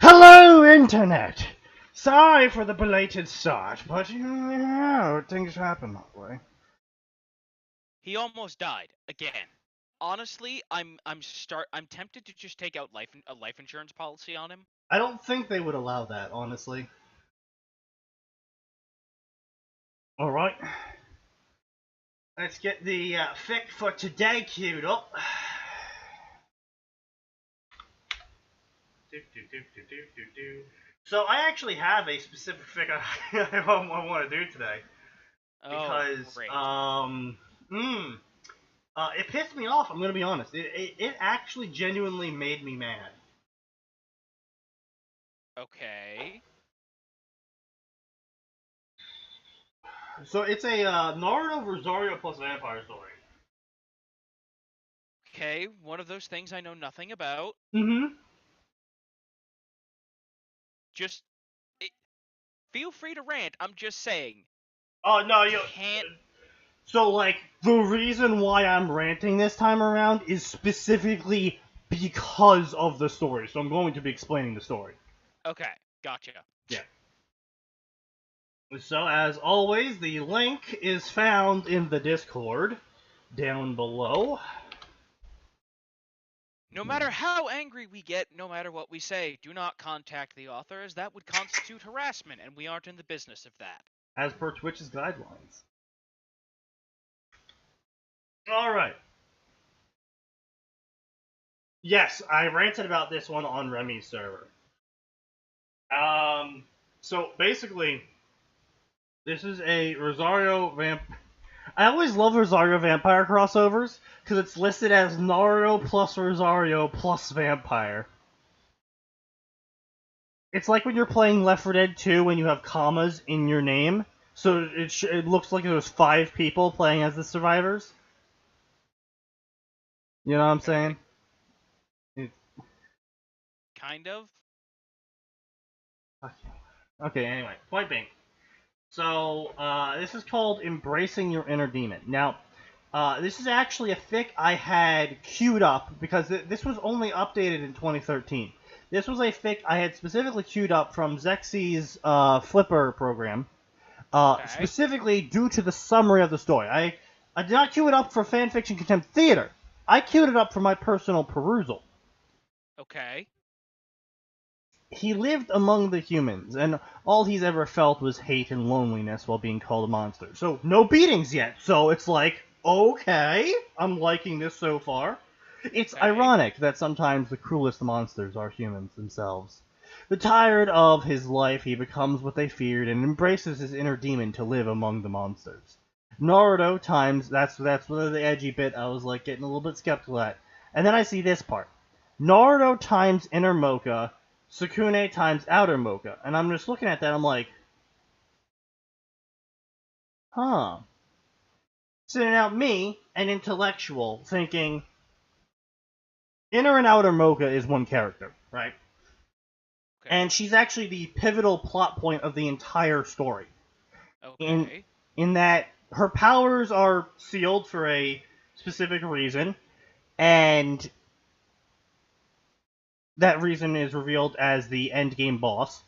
Hello, Internet! Sorry for the belated start, but you know, things happen that way. He almost died again. Honestly, I'm tempted to just take out a life insurance policy on him. I don't think they would allow that, honestly. Alright. Let's get the fic for today queued up. So I actually have a specific fic I want to do today. Because, Great. it pissed me off, I'm gonna be honest. It actually genuinely made me mad. Okay. So it's a Naruto Rosario plus vampire story. Okay, one of those things I know nothing about. Mm-hmm. Just feel free to rant. I'm just saying. Oh, no, you Can't. So, like, the reason why I'm ranting this time around is specifically because of the story. So I'm going to be explaining the story. Okay, gotcha. Yeah. So, as always, the link is found in the Discord down below. No matter how angry we get, no matter what we say, do not contact the author, as that would constitute harassment, and we aren't in the business of that. As per Twitch's guidelines. Alright. Yes, I ranted about this one on Remy's server. So basically, this is a Rosario I always love Rosario Vampire crossovers, because it's listed as Naruto plus Rosario plus Vampire. It's like when you're playing Left 4 Dead 2 when you have commas in your name, so it looks like there's 5 people playing as the survivors. You know what I'm saying? Kind of. Okay, anyway, point being. So, this is called Embracing Your Inner Demon. Now, this is actually a fic I had queued up, because this was only updated in 2013. This was a fic I had specifically queued up from Zexi's Flipper program, specifically due to the summary of the story. I did not queue it up for Fanfiction Contempt Theater. I queued it up for my personal perusal. Okay. He lived among the humans, and all he's ever felt was hate and loneliness while being called a monster. So, no beatings yet, so it's like, okay, I'm liking this so far. It's ironic that sometimes the cruelest monsters are humans themselves. But tired of his life, he becomes what they feared and embraces his inner demon to live among the monsters. Naruto times, that's the edgy bit I was like getting a little bit skeptical at. And then I see this part. Naruto times inner Mocha, Sukune times outer Mocha. And I'm just looking at that, I'm like, huh. So now me, an intellectual, thinking, inner and outer Mocha is one character, right? Okay. And she's actually the pivotal plot point of the entire story. Okay. In that her powers are sealed for a specific reason, and that reason is revealed as the endgame boss.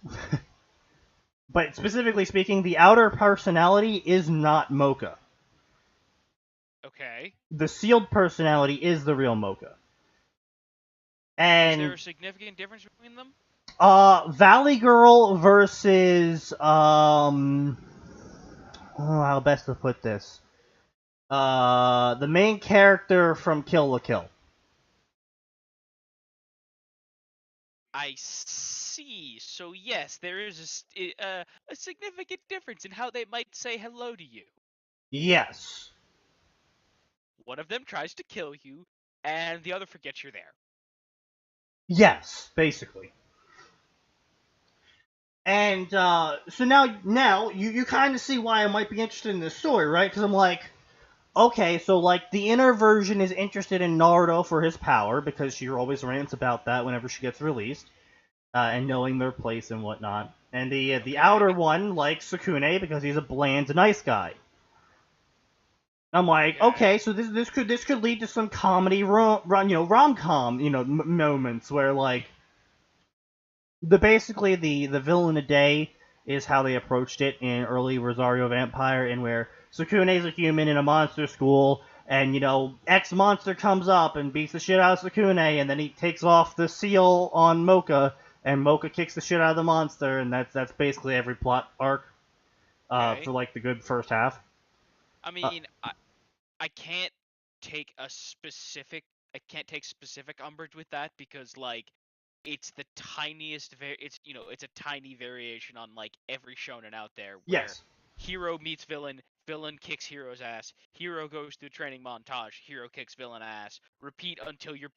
But specifically speaking, the outer personality is not Mocha. Okay. The sealed personality is the real Mocha. And is there a significant difference between them? Valley Girl versus how best to put this? The main character from Kill la Kill. I see. So yes, there is a significant difference in how they might say hello to you. Yes. One of them tries to kill you, and the other forgets you're there. Yes, basically. And so now you kind of see why I might be interested in this story, right? Because I'm like, okay, so like the inner version is interested in Naruto for his power, because she always rants about that whenever she gets released, and knowing their place and whatnot. And the outer one likes Sukune because he's a bland, nice guy. I'm like, okay, so this could lead to some comedy rom-com moments where like Basically the villain a day is how they approached it in early Rosario Vampire, in where Sukune's a human in a monster school, and X monster comes up and beats the shit out of Sukune, and then he takes off the seal on Mocha, and Mocha kicks the shit out of the monster, and that's basically every plot arc Okay. for like the good first half. I mean, I can't take a specific I can't take specific umbrage with that because like it's the tiniest it's a tiny variation on like every shonen out there where Yes. hero meets villain, villain kicks hero's ass, hero goes through training montage, hero kicks villain ass, repeat until you're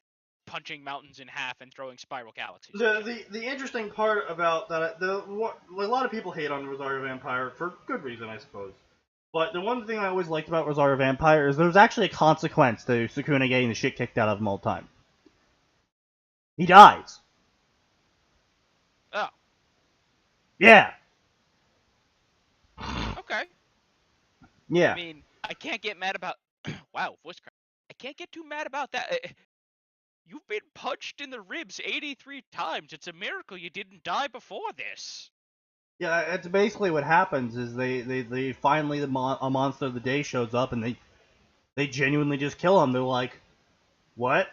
punching mountains in half and throwing spiral galaxies at each other. The interesting part about that, a lot of people hate on Rosario Vampire for good reason, I suppose. But the one thing I always liked about Rosario Vampire is there's actually a consequence to Sukuna getting the shit kicked out of him all the time. He dies. Oh, Yeah. okay. Yeah. I mean, I can't get mad about wow, voice crack. I can't get too mad about that. You've been punched in the ribs 83 times. It's a miracle you didn't die before this. Yeah, that's basically what happens. Is they finally a monster of the day shows up and they genuinely just kill him. They're like, what?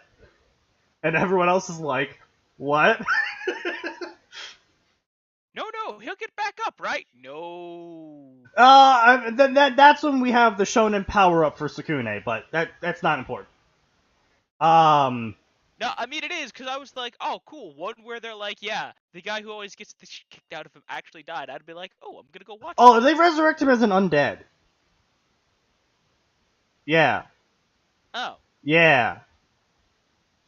And everyone else is like, what? No, he'll get back up, right? No. That's when we have the shonen power up for Sukune, but that's not important. No, I mean it is because I was like, oh, cool. One where they're like, yeah, the guy who always gets the shit kicked out of him actually died. I'd be like, oh, I'm gonna go watch. Oh, they resurrect him as an undead. Yeah. Oh. Yeah.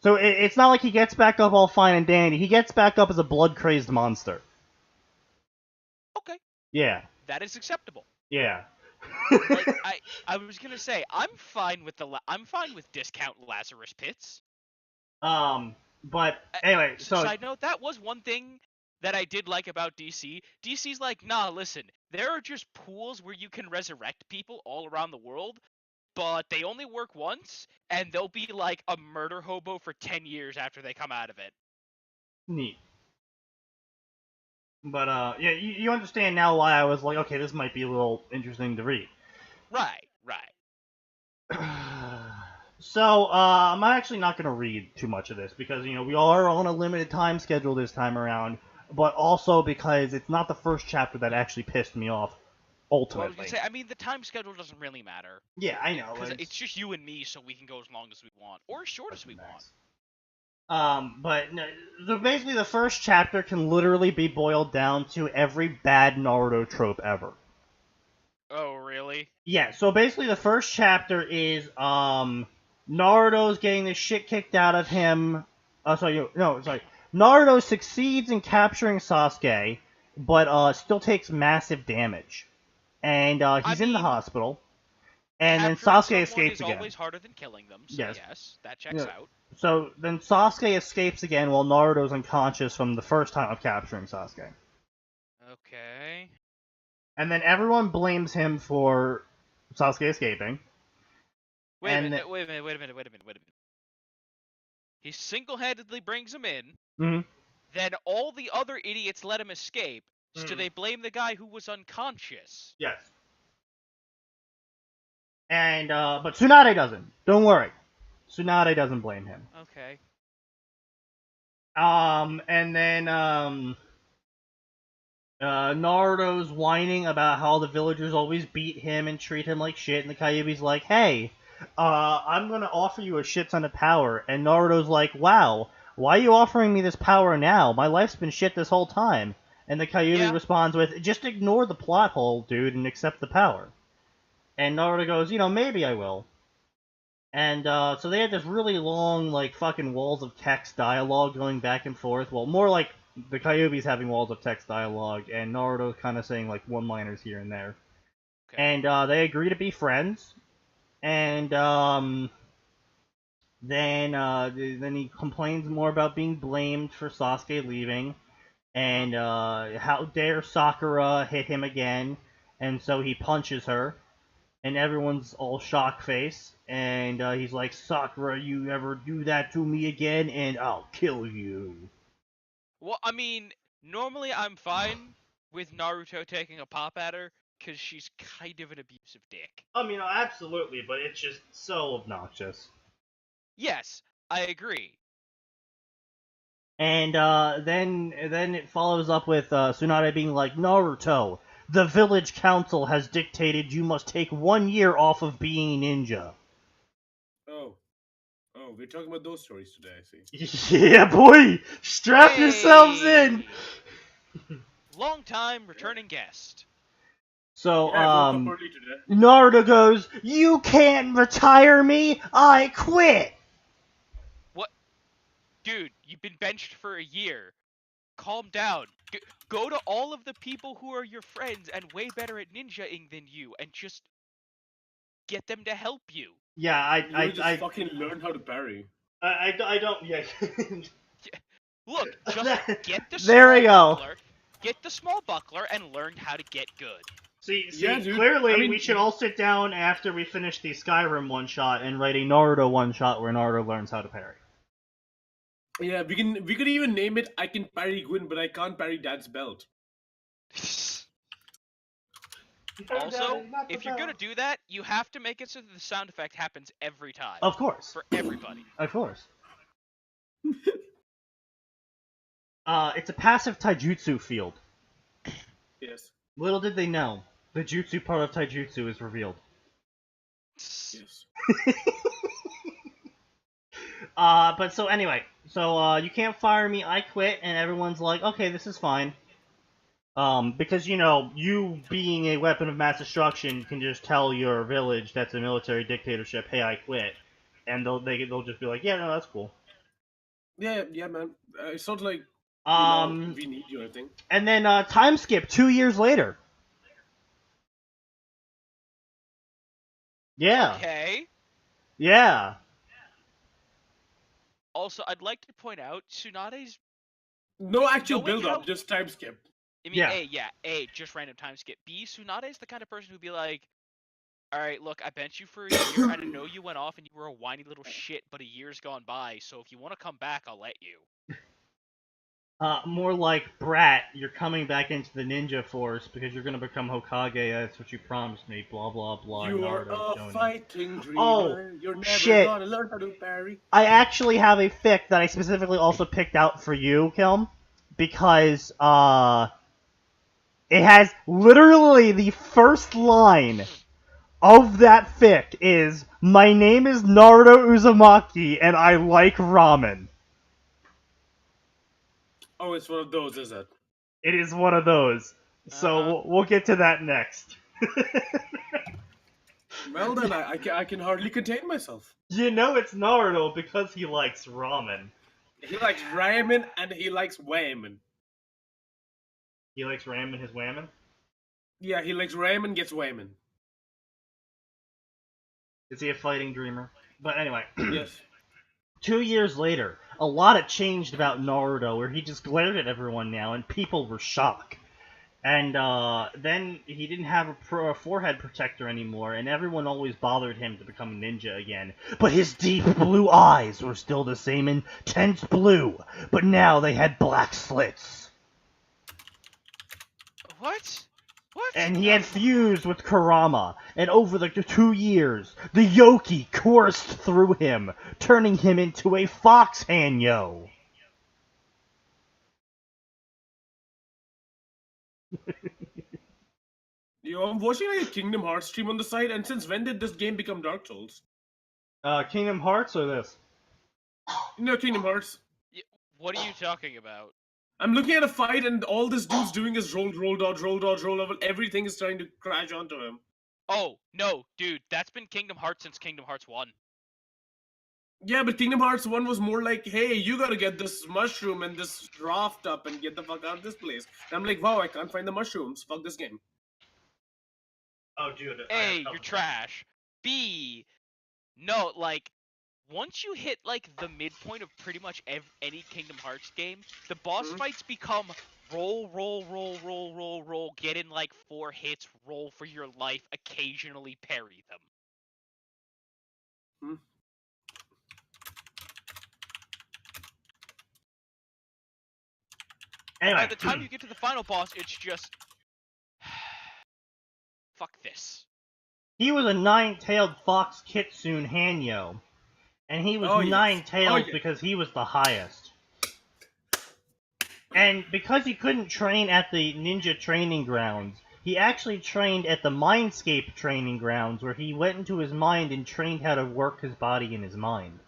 So it's not like he gets back up all fine and dandy. He gets back up as a blood-crazed monster. Okay. Yeah. That is acceptable. Yeah. Like I was gonna say, I'm fine with discount Lazarus pits. But anyway, so Side note, that was one thing that I did like about DC. DC's like, nah, listen, there are just pools where you can resurrect people all around the world, but they only work once, and they'll be like a murder hobo for 10 years after they come out of it. neat. But yeah, you understand now why I was like, okay, this might be a little interesting to read. Right. So, I'm actually not going to read too much of this because, we are on a limited time schedule this time around, but also because it's not the first chapter that actually pissed me off, Well, I ultimately. was gonna say, I mean, the time schedule doesn't really matter. Yeah, I know. Because it's just you and me, so we can go as long as we want, or as short as we want. But no, so basically the first chapter can literally be boiled down to every bad Naruto trope ever. Oh, really? Yeah, so basically the first chapter is, Naruto's getting the shit kicked out of him. Naruto succeeds in capturing Sasuke, but still takes massive damage. And he's in the hospital. And then Sasuke escapes again. Is always harder than killing them, so yes that checks out. So then Sasuke escapes again while Naruto's unconscious from the first time of capturing Sasuke. Okay. And then everyone blames him for Sasuke escaping. Wait a minute. He single-handedly brings him in. Mm-hmm. Then all the other idiots let him escape, so they blame the guy who was unconscious. Yes. And, but Tsunade doesn't. Don't worry. Tsunade doesn't blame him. Okay. And then, Naruto's whining about how the villagers always beat him and treat him like shit, and the Kyuubi's like, hey, I'm gonna offer you a shit ton of power, and Naruto's like, wow, why are you offering me this power now? My life's been shit this whole time. And the Kyuubi responds with, just ignore the plot hole, dude, and accept the power. And Naruto goes, maybe I will. And, so they had this really long, like, fucking walls of text dialogue going back and forth. Well, more like the Kyuubi's having walls of text dialogue, and Naruto's kind of saying, like, one-liners here and there. Okay. And, they agree to be friends. And, then he complains more about being blamed for Sasuke leaving. And, how dare Sakura hit him again. And so he punches her. And everyone's all shock face, and he's like, Sakura, you ever do that to me again, and I'll kill you. Well, I mean, Normally, I'm fine with Naruto taking a pop at her, because she's kind of an abusive dick. I mean, absolutely, but it's just so obnoxious. Yes, I agree. And then it follows up with Tsunade being like, Naruto, the village council has dictated you must take 1 year off of being a ninja. Oh. Oh, we're talking about those stories today, I see. Yeah, boy! Strap yourselves in! Hey! Long time returning guest. So, Yeah, I woke up early today. Naruto goes, you can't retire me, I quit! What? Dude, you've been benched for a year. Calm down. Go to all of the people who are your friends and way better at ninja-ing than you, and just get them to help you. Yeah, You just fucking learn how to parry. I don't, yeah. Look, just get the There we small go. buckler, get the small buckler, and learn how to get good. See, Yeah, dude. clearly I mean, we should all sit down after we finish the Skyrim one-shot and write a Naruto one-shot where Naruto learns how to parry. Yeah, we could even name it I can parry Gwyn, but I can't parry Dad's belt. Also, if you're gonna do that, you have to make it so that the sound effect happens every time. Of course. For everybody. Of course. It's a passive taijutsu field. Yes. Little did they know, the jutsu part of taijutsu is revealed. Yes. But so anyway, so you can't fire me, I quit, and everyone's like, okay, this is fine. Because, you know, you being a weapon of mass destruction can just tell your village that's a military dictatorship, hey, I quit. And they'll just be like, yeah, no, that's cool. Yeah, man. It's not like, we need you or anything. And then, time skip, 2 years later. Yeah. Okay. Yeah. Also, I'd like to point out, Tsunade's... No actual Knowing build-up, how- just time skip. I mean, A, just random time skip. B, Tsunade's the kind of person who'd be like, alright, look, I benched you for a year, and I know you went off and you were a whiny little shit, but a year's gone by, so if you want to come back, I'll let you. More like, brat, you're coming back into the ninja force because you're gonna become Hokage, that's what you promised me, blah blah blah. You are Naruto a Shonen. fighting dreamer. Oh, You're never shit. gonna learn how to parry. I actually have a fic that I specifically also picked out for you, Kilm, because, it has literally the first line of that fic is, my name is Naruto Uzumaki and I like ramen. Oh, it's one of those, is it? It is one of those. So we'll get to that next. Well then, I can hardly contain myself. You know it's Naruto because he likes ramen. He likes ramen and he likes whammon. He likes ramen his whammon? Yeah, he likes ramen, gets whammon. Is he a fighting dreamer? But anyway. Yes. 2 years later, a lot had changed about Naruto, where he just glared at everyone now, and people were shocked. And then he didn't have a forehead protector anymore, and everyone always bothered him to become a ninja again. But his deep blue eyes were still the same intense blue, but now they had black slits. What? What? And he had fused with Kurama, and over the 2 years, the Yoki coursed through him, turning him into a fox Hanyo. Yo, I'm watching like a Kingdom Hearts stream on the side, and since when did this game become Dark Souls? Kingdom Hearts or this? No, Kingdom Hearts. What are you talking about? I'm looking at a fight, and all this dude's doing is roll, dodge, roll, dodge, roll level. Everything is trying to crash onto him. Oh, no, dude, that's been Kingdom Hearts since Kingdom Hearts 1. Yeah, but Kingdom Hearts 1 was more like, hey, you gotta get this mushroom and this raft up and get the fuck out of this place. And I'm like, wow, I can't find the mushrooms. Fuck this game. Oh, dude. A, you're trash. B, no, like, once you hit, like, the midpoint of pretty much any Kingdom Hearts game, the boss fights become roll, roll, roll, roll, roll, roll, get in, like, 4 hits, roll for your life, occasionally parry them. Anyway. By the time you get to the final boss, it's just... Fuck this. He was a nine-tailed fox kitsune Hanyo. And he was Oh, yes. nine-tailed because he was the highest. And because he couldn't train at the ninja training grounds, he actually trained at the Mindscape training grounds, where he went into his mind and trained how to work his body and his mind.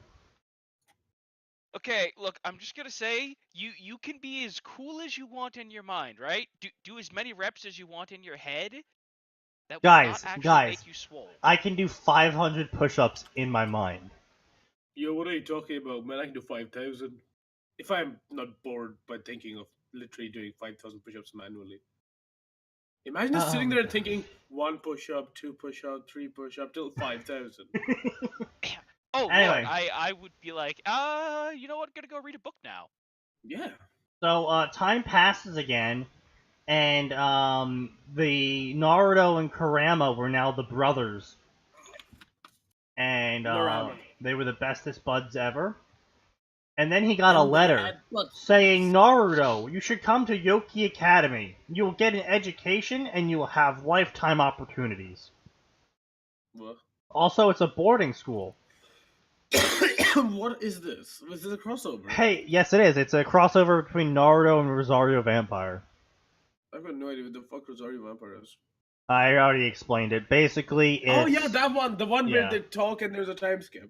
Okay, look, I'm just gonna say, you can be as cool as you want in your mind, right? Do as many reps as you want in your head. That will not actually make you swole. I can do 500 push-ups in my mind. Yo, what are you talking about, man? I can do 5,000. If I'm not bored by thinking of literally doing 5,000 push-ups manually. Imagine just sitting there and thinking, 1 push-up, 2 push-up, 3 push-up, till 5,000. Oh, anyway. Look, I would be like, you know what, I'm gonna go read a book now. Yeah. So, time passes again, and, the Naruto and Kurama were now the brothers. And, they were the bestest buds ever. And then he got a letter saying, Naruto, you should come to Yoki Academy. You will get an education, and you will have lifetime opportunities. What? Also, it's a boarding school. What is this? Is this a crossover? Hey, yes it is. It's a crossover between Naruto and Rosario Vampire. I've got no idea what the fuck Rosario Vampire is. I already explained it. Basically, it's... Oh yeah, that one. The one where they talk and there's a time skip.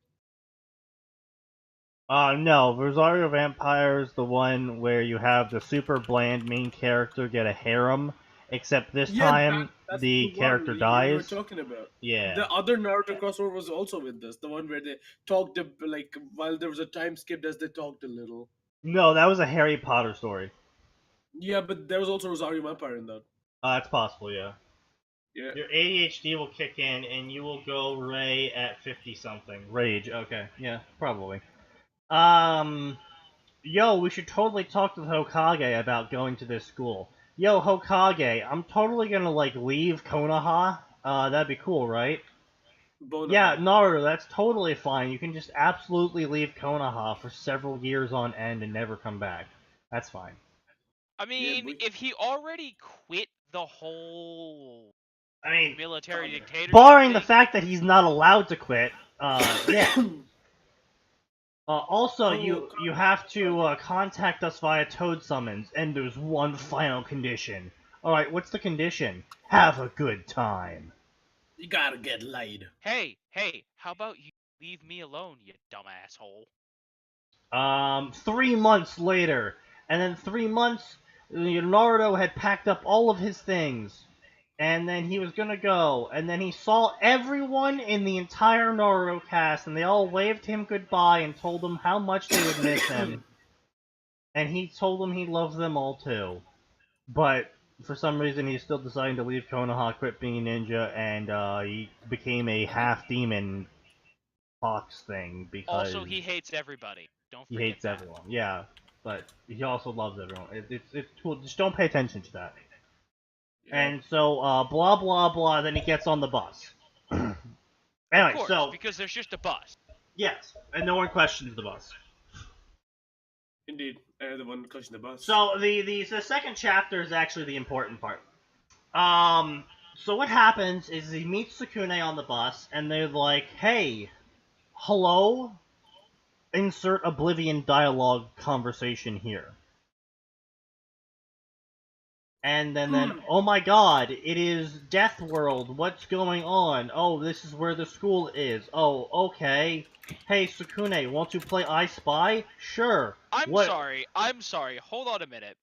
No. Rosario Vampire is the one where you have the super bland main character get a harem, except this time the character dies. You were talking about. Yeah. The other Naruto crossover was also with this. The one where they talked, like, while there was a time skip as they talked a little. No, that was a Harry Potter story. Yeah, but there was also Rosario Vampire in that. It's possible, yeah. Yeah. Your ADHD will kick in, and you will go Ray at 50-something. Rage, okay. Yeah, probably. Yo, we should totally talk to the Hokage about going to this school. Yo, Hokage, I'm totally gonna, like, leave Konoha. That'd be cool, right? Yeah, Naruto, that's totally fine. You can just absolutely leave Konoha for several years on end and never come back. That's fine. I mean, if he already quit the whole military dictatorship barring thing, the fact that he's not allowed to quit, yeah. Also, you have to contact us via Toad Summons, and there's one final condition. Alright, what's the condition? Have a good time. You gotta get laid. Hey, how about you leave me alone, you dumb asshole? 3 months later, and then 3 months, Naruto had packed up all of his things, and then he was gonna go, and then he saw everyone in the entire Naruto cast, and they all waved him goodbye and told him how much they would miss him. And he told them he loved them all too. But for some reason he's still deciding to leave Konoha, quit being a ninja, and he became a half-demon fox thing because... Also, he hates everybody. Don't forget He hates everyone, yeah. But he also loves everyone. It's cool. Just don't pay attention to that. Yeah. And so, blah, blah, blah, then he gets on the bus. Anyway, of course, because there's just a bus. Yes, and no one questions the bus. Indeed, the one questioning the bus. So, the second chapter is actually the important part. So what happens is he meets Sukune on the bus, and they're like, hey, hello? Insert Oblivion dialogue conversation here. And then, oh my god, it is Death World, what's going on? Oh, this is where the school is. Oh, okay. Hey, Sukune, want to play I Spy? Sure. I'm sorry, hold on a minute.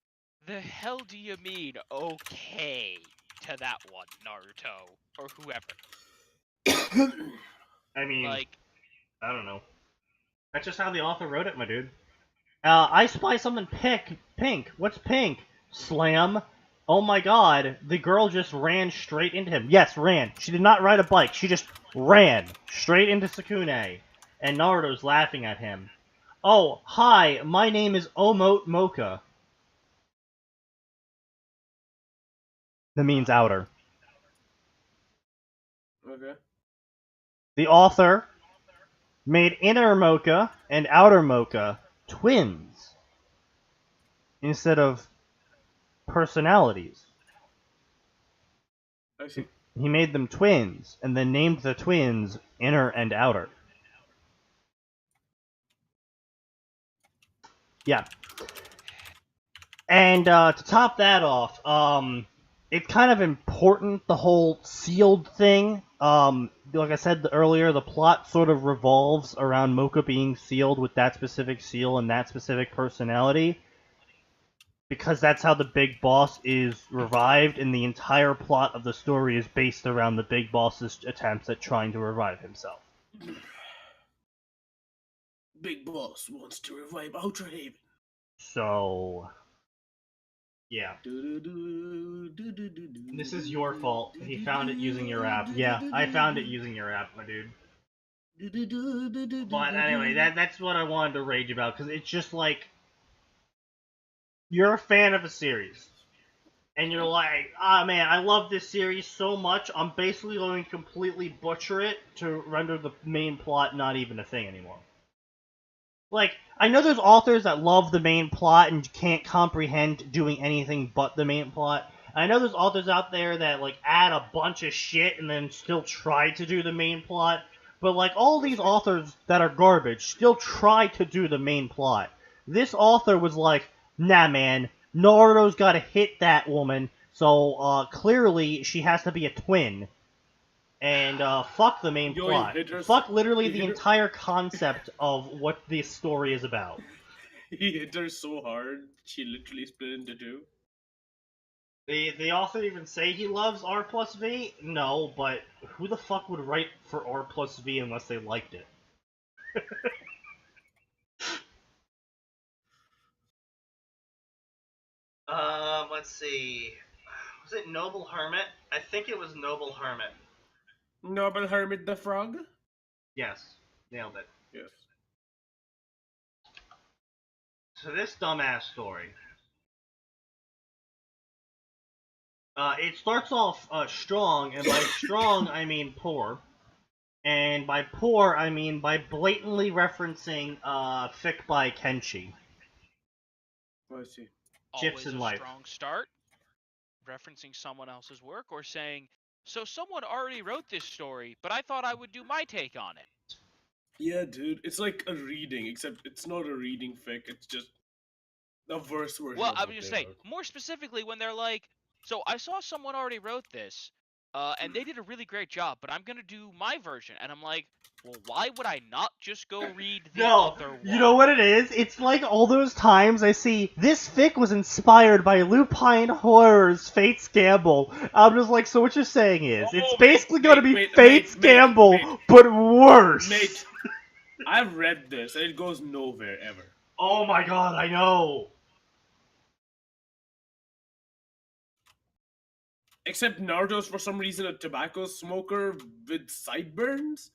The hell do you mean, okay, to that one, Naruto? Or whoever? I mean, like, I don't know. That's just how the author wrote it, my dude. I spy something pink. What's pink? Slam. Oh my god, the girl just ran straight into him. Yes, ran. She did not ride a bike. She just ran straight into Sukune. And Naruto's laughing at him. Oh, hi, my name is Omote Mocha. That means outer. Okay. The author made inner Mocha and outer Mocha twins instead of personalities. I see. He made them twins, and then named the twins Inner and Outer. Yeah. And to top that off, it's kind of important, the whole sealed thing. Like I said earlier, the plot sort of revolves around Mocha being sealed with that specific seal and that specific personality. Because that's how the big boss is revived, and the entire plot of the story is based around the big boss's attempts at trying to revive himself. Big Boss wants to revive Outer Haven. So, yeah. This is your fault. He found it using your app. Yeah, I found it using your app, my dude. But anyway, that's what I wanted to rage about, because it's just like, you're a fan of a series, and you're like, ah man, I love this series so much, I'm basically going to completely butcher it to render the main plot not even a thing anymore. Like, I know there's authors that love the main plot and can't comprehend doing anything but the main plot. I know there's authors out there that, like, add a bunch of shit and then still try to do the main plot. But, like, all these authors that are garbage still try to do the main plot. This author was like, nah, man, Naruto's gotta hit that woman, so, clearly she has to be a twin. And, fuck the main plot. Fuck literally the entire concept of what this story is about. He hit her so hard, she literally split into two. The author even say he loves R plus V? No, but who the fuck would write for R plus V unless they liked it? Let's see. Was it Noble Hermit? I think it was Noble Hermit. Noble Hermit the Frog? Yes, nailed it. Yes. So this dumbass story. It starts off strong, and by strong I mean poor. And by poor I mean by blatantly referencing Fic by Kenshi. I see. Chips Always in a life. strong start, referencing someone else's work, or saying, so someone already wrote this story, but I thought I would do my take on it. Yeah, dude. It's like a reading, except it's not a reading fic, it's just a verse version Well, of I what was going to they say, wrote. more specifically when they're like, so I saw someone already wrote this, and they did a really great job, but I'm going to do my version. And I'm like, well, why would I not just go read the other one? You know what it is? It's like all those times I see, this fic was inspired by Lupine Horror's Fate's Gamble. I'm just like, so what you're saying is, it's basically going to be Fate's Gamble, but worse. Mate, I've read this, and it goes nowhere, ever. Oh my god, I know. Except Naruto's, for some reason, a tobacco smoker with sideburns,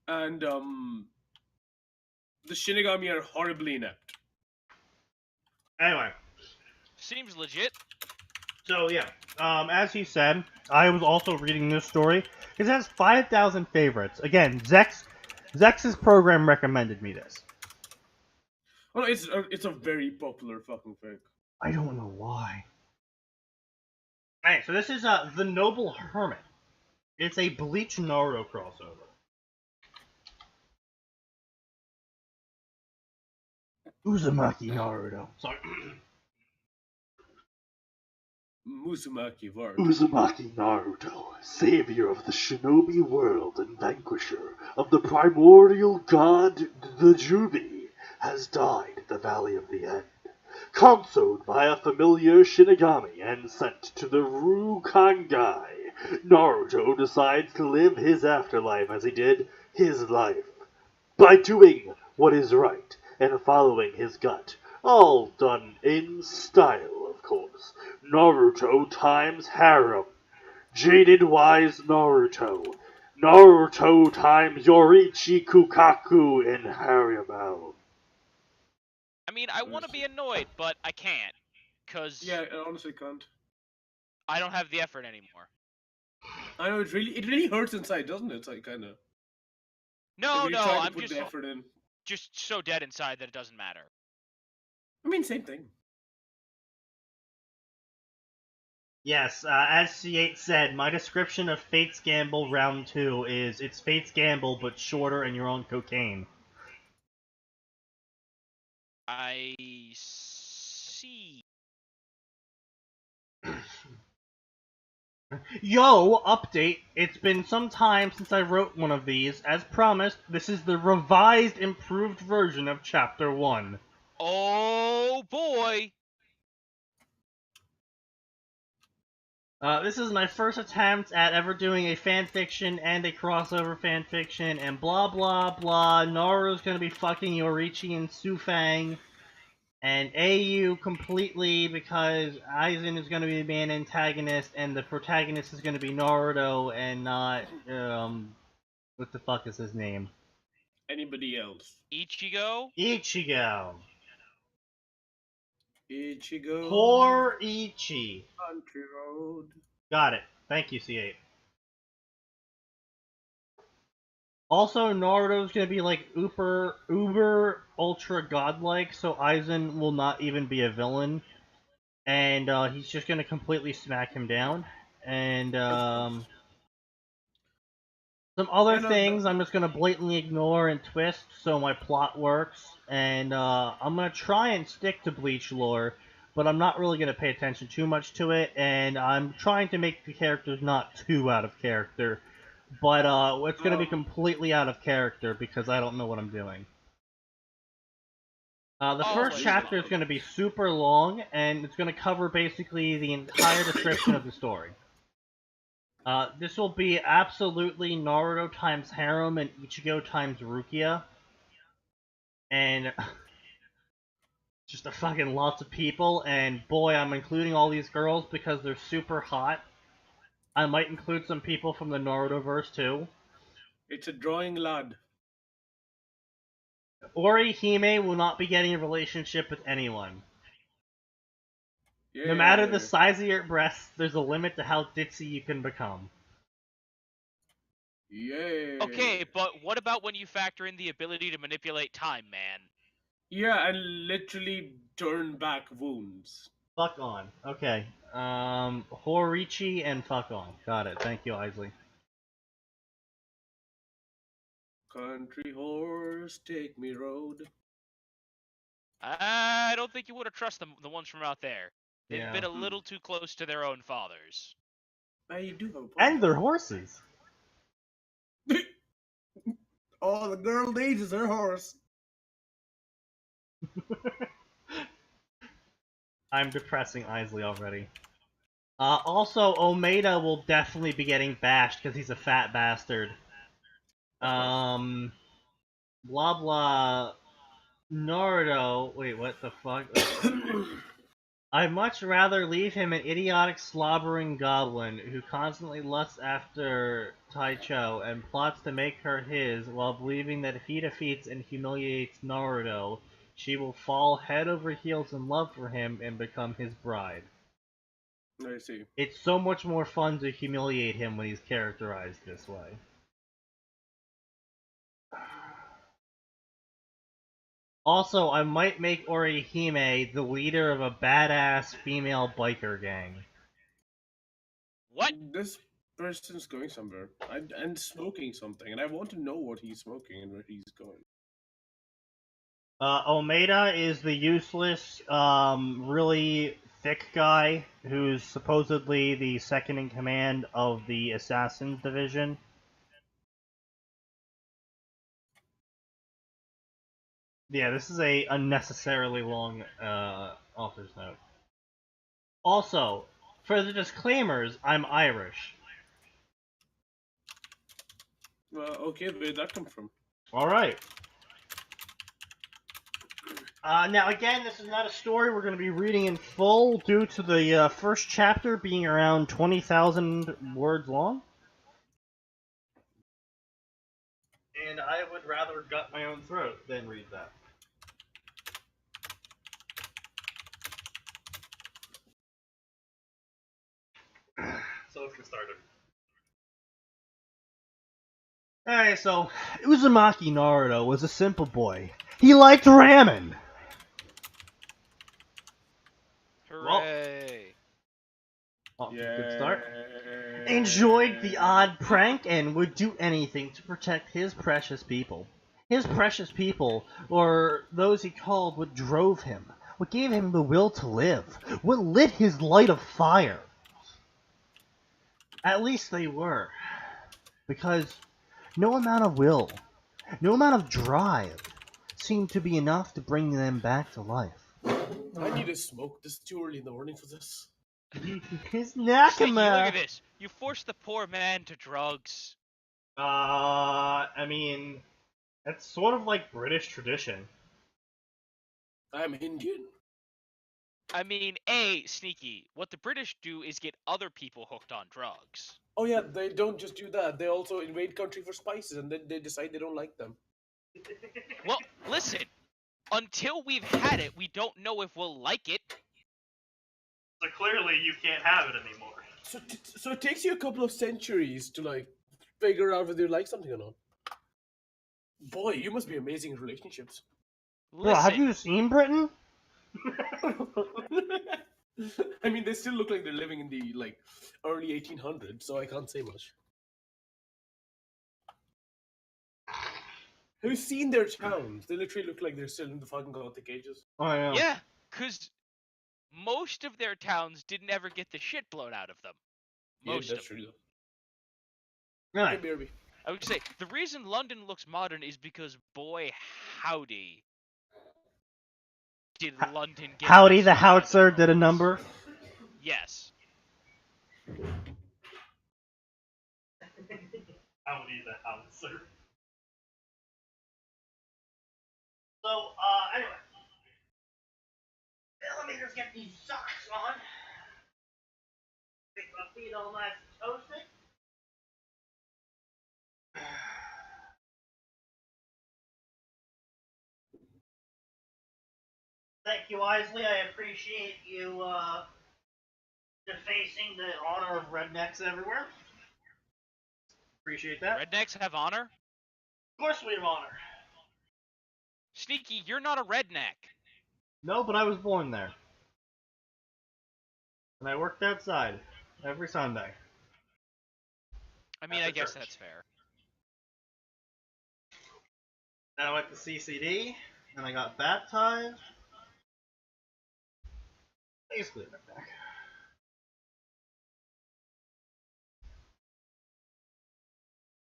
and, the Shinigami are horribly inept. Anyway. Seems legit. So, yeah. As he said, I was also reading this story. It has 5,000 favorites. Again, Zex's program recommended me this. Well, it's a very popular fucking fic. I don't know why. Alright, so this is The Noble Hermit. It's a Bleach Naruto crossover. Uzumaki Naruto. Sorry. Uzumaki Naruto, savior of the shinobi world and vanquisher of the primordial god, the Jubi, has died in the Valley of the End. Consoled by a familiar Shinigami and sent to the Rukangai, Naruto decides to live his afterlife as he did his life, by doing what is right and following his gut, all done in style, of course. Naruto times harem. Jaded wise Naruto. Naruto times Yorichi Kukaku in harem. I mean, I want to be annoyed, but I can't, because Yeah, I honestly can't. I don't have the effort anymore. I know, it really hurts inside, doesn't it? It's like, kind of. No, I'm put the effort in. just so dead inside that it doesn't matter. I mean, same thing. Yes, as C8 said, my description of Fate's Gamble Round 2 is it's Fate's Gamble, but shorter and you're on cocaine. I see. Yo, update! It's been some time since I wrote one of these. As promised, this is the revised, improved version of Chapter 1. Oh boy! This is my first attempt at ever doing a fanfiction and a crossover fanfiction, and blah blah blah. Naruto's gonna be fucking Yorichi and Sufang, and AU completely because Aizen is gonna be the main antagonist, and the protagonist is gonna be Naruto and not, what the fuck is his name? Anybody else? Ichigo? Ichigo. Ichigo. Poor Ichi. Country road. Got it. Thank you, C8. Also, Naruto's gonna be like uber ultra godlike, so Aizen will not even be a villain, and he's just gonna completely smack him down. And some other things I'm just gonna blatantly ignore and twist so my plot works. And I'm gonna try and stick to Bleach lore, but I'm not really gonna pay attention too much to it. And I'm trying to make the characters not too out of character. But it's going to be completely out of character because I don't know what I'm doing. The first chapter is going to be super long, and it's going to cover basically the entire description of the story. This will be absolutely Naruto times Harem and Ichigo times Rukia. And just a fucking lots of people, and boy, I'm including all these girls because they're super hot. I might include some people from the Naruto-verse too. It's a drawing, lad. Orihime will not be getting a relationship with anyone. Yeah. No matter the size of your breasts, there's a limit to how ditzy you can become. Yeah. Okay, but what about when you factor in the ability to manipulate time, man? Yeah, and literally turn back wounds. Fuck on. Okay. Horichi and fuck on. Got it. Thank you, Isley. Country horse, take me road. I don't think you would have trusted the ones from out there. They've Yeah. been a little too close to their own fathers. You do have a point. And their horses. All the girl needs is her horse. I'm depressing Isley already. Also, Omeda will definitely be getting bashed because he's a fat bastard. Blah blah. Naruto. Wait, what the fuck? I'd much rather leave him an idiotic, slobbering goblin who constantly lusts after Taicho and plots to make her his while believing that if he defeats and humiliates Naruto, she will fall head over heels in love for him and become his bride. I see. It's so much more fun to humiliate him when he's characterized this way. Also, I might make Orihime the leader of a badass female biker gang. What? This person's going somewhere and smoking something, and I want to know what he's smoking and where he's going. Omeda is the useless, really thick guy who's supposedly the second in command of the Assassins Division. Yeah, this is a unnecessarily long author's note. Also, for the disclaimers, I'm Irish. Okay, where'd that come from? Alright. Now again, this is not a story we're going to be reading in full due to the first chapter being around 20,000 words long. And I would rather gut my own throat than read that. So let's get started. Alright, so Uzumaki Naruto was a simple boy. He liked ramen! Hooray! Off to a good Yeah. start. Enjoyed the odd prank and would do anything to protect his precious people. His precious people, or those he called, what drove him, what gave him the will to live, what lit his light of fire. At least they were. Because no amount of will, no amount of drive seemed to be enough to bring them back to life. I need a smoke. This is too early in the morning for this. His Sneaky, look Nakama! at this. You forced the poor man to drugs. I mean, that's sort of like British tradition. I'm Indian. I mean, Sneaky, what the British do is get other people hooked on drugs. Oh yeah, they don't just do that. They also invade country for spices, and then they decide they don't like them. Well, listen, until we've had it, we don't know if we'll like it. So clearly you can't have it anymore. So it takes you a couple of centuries to like figure out whether you like something or not. Boy, you must be amazing in relationships. Bro, have Listen, you seen Britain? I mean, they still look like they're living in the like early 1800s, so I can't say much. Have you seen their towns? They literally look like they're still in the fucking Gothic ages. Oh, yeah. yeah, because most of their towns didn't ever get the shit blown out of them. Most yeah, that's of them. true. Right. Hey, BRB. I would say the reason London looks modern is because, boy, howdy, did London get Howdy the messed up by Howitzer the did a Normans. number. Yes. Howdy the Howitzer. So, anyway. Let me just get these socks on. Make my feet all nice and toasty. Thank you, Isley. I appreciate you, defacing the honor of rednecks everywhere. Appreciate that. Rednecks have honor? Of course we have honor. Sneaky, you're not a redneck. No, but I was born there. And I worked outside every Sunday. I mean, At I the guess church. that's fair. Then I went to CCD, and I got baptized. Basically, a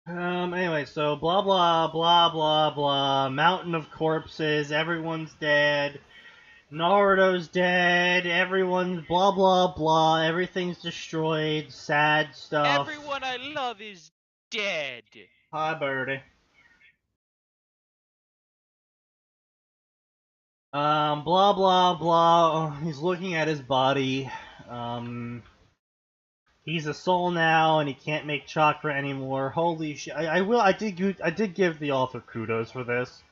redneck. Anyway, so blah blah blah blah blah. Mountain of corpses. Everyone's dead. Naruto's dead. Everyone's blah blah blah. Everything's destroyed. Sad stuff. Everyone I love is dead. Hi, Birdie. Blah blah blah. He's looking at his body. He's a soul now, and he can't make chakra anymore. Holy shit! I did give the author kudos for this.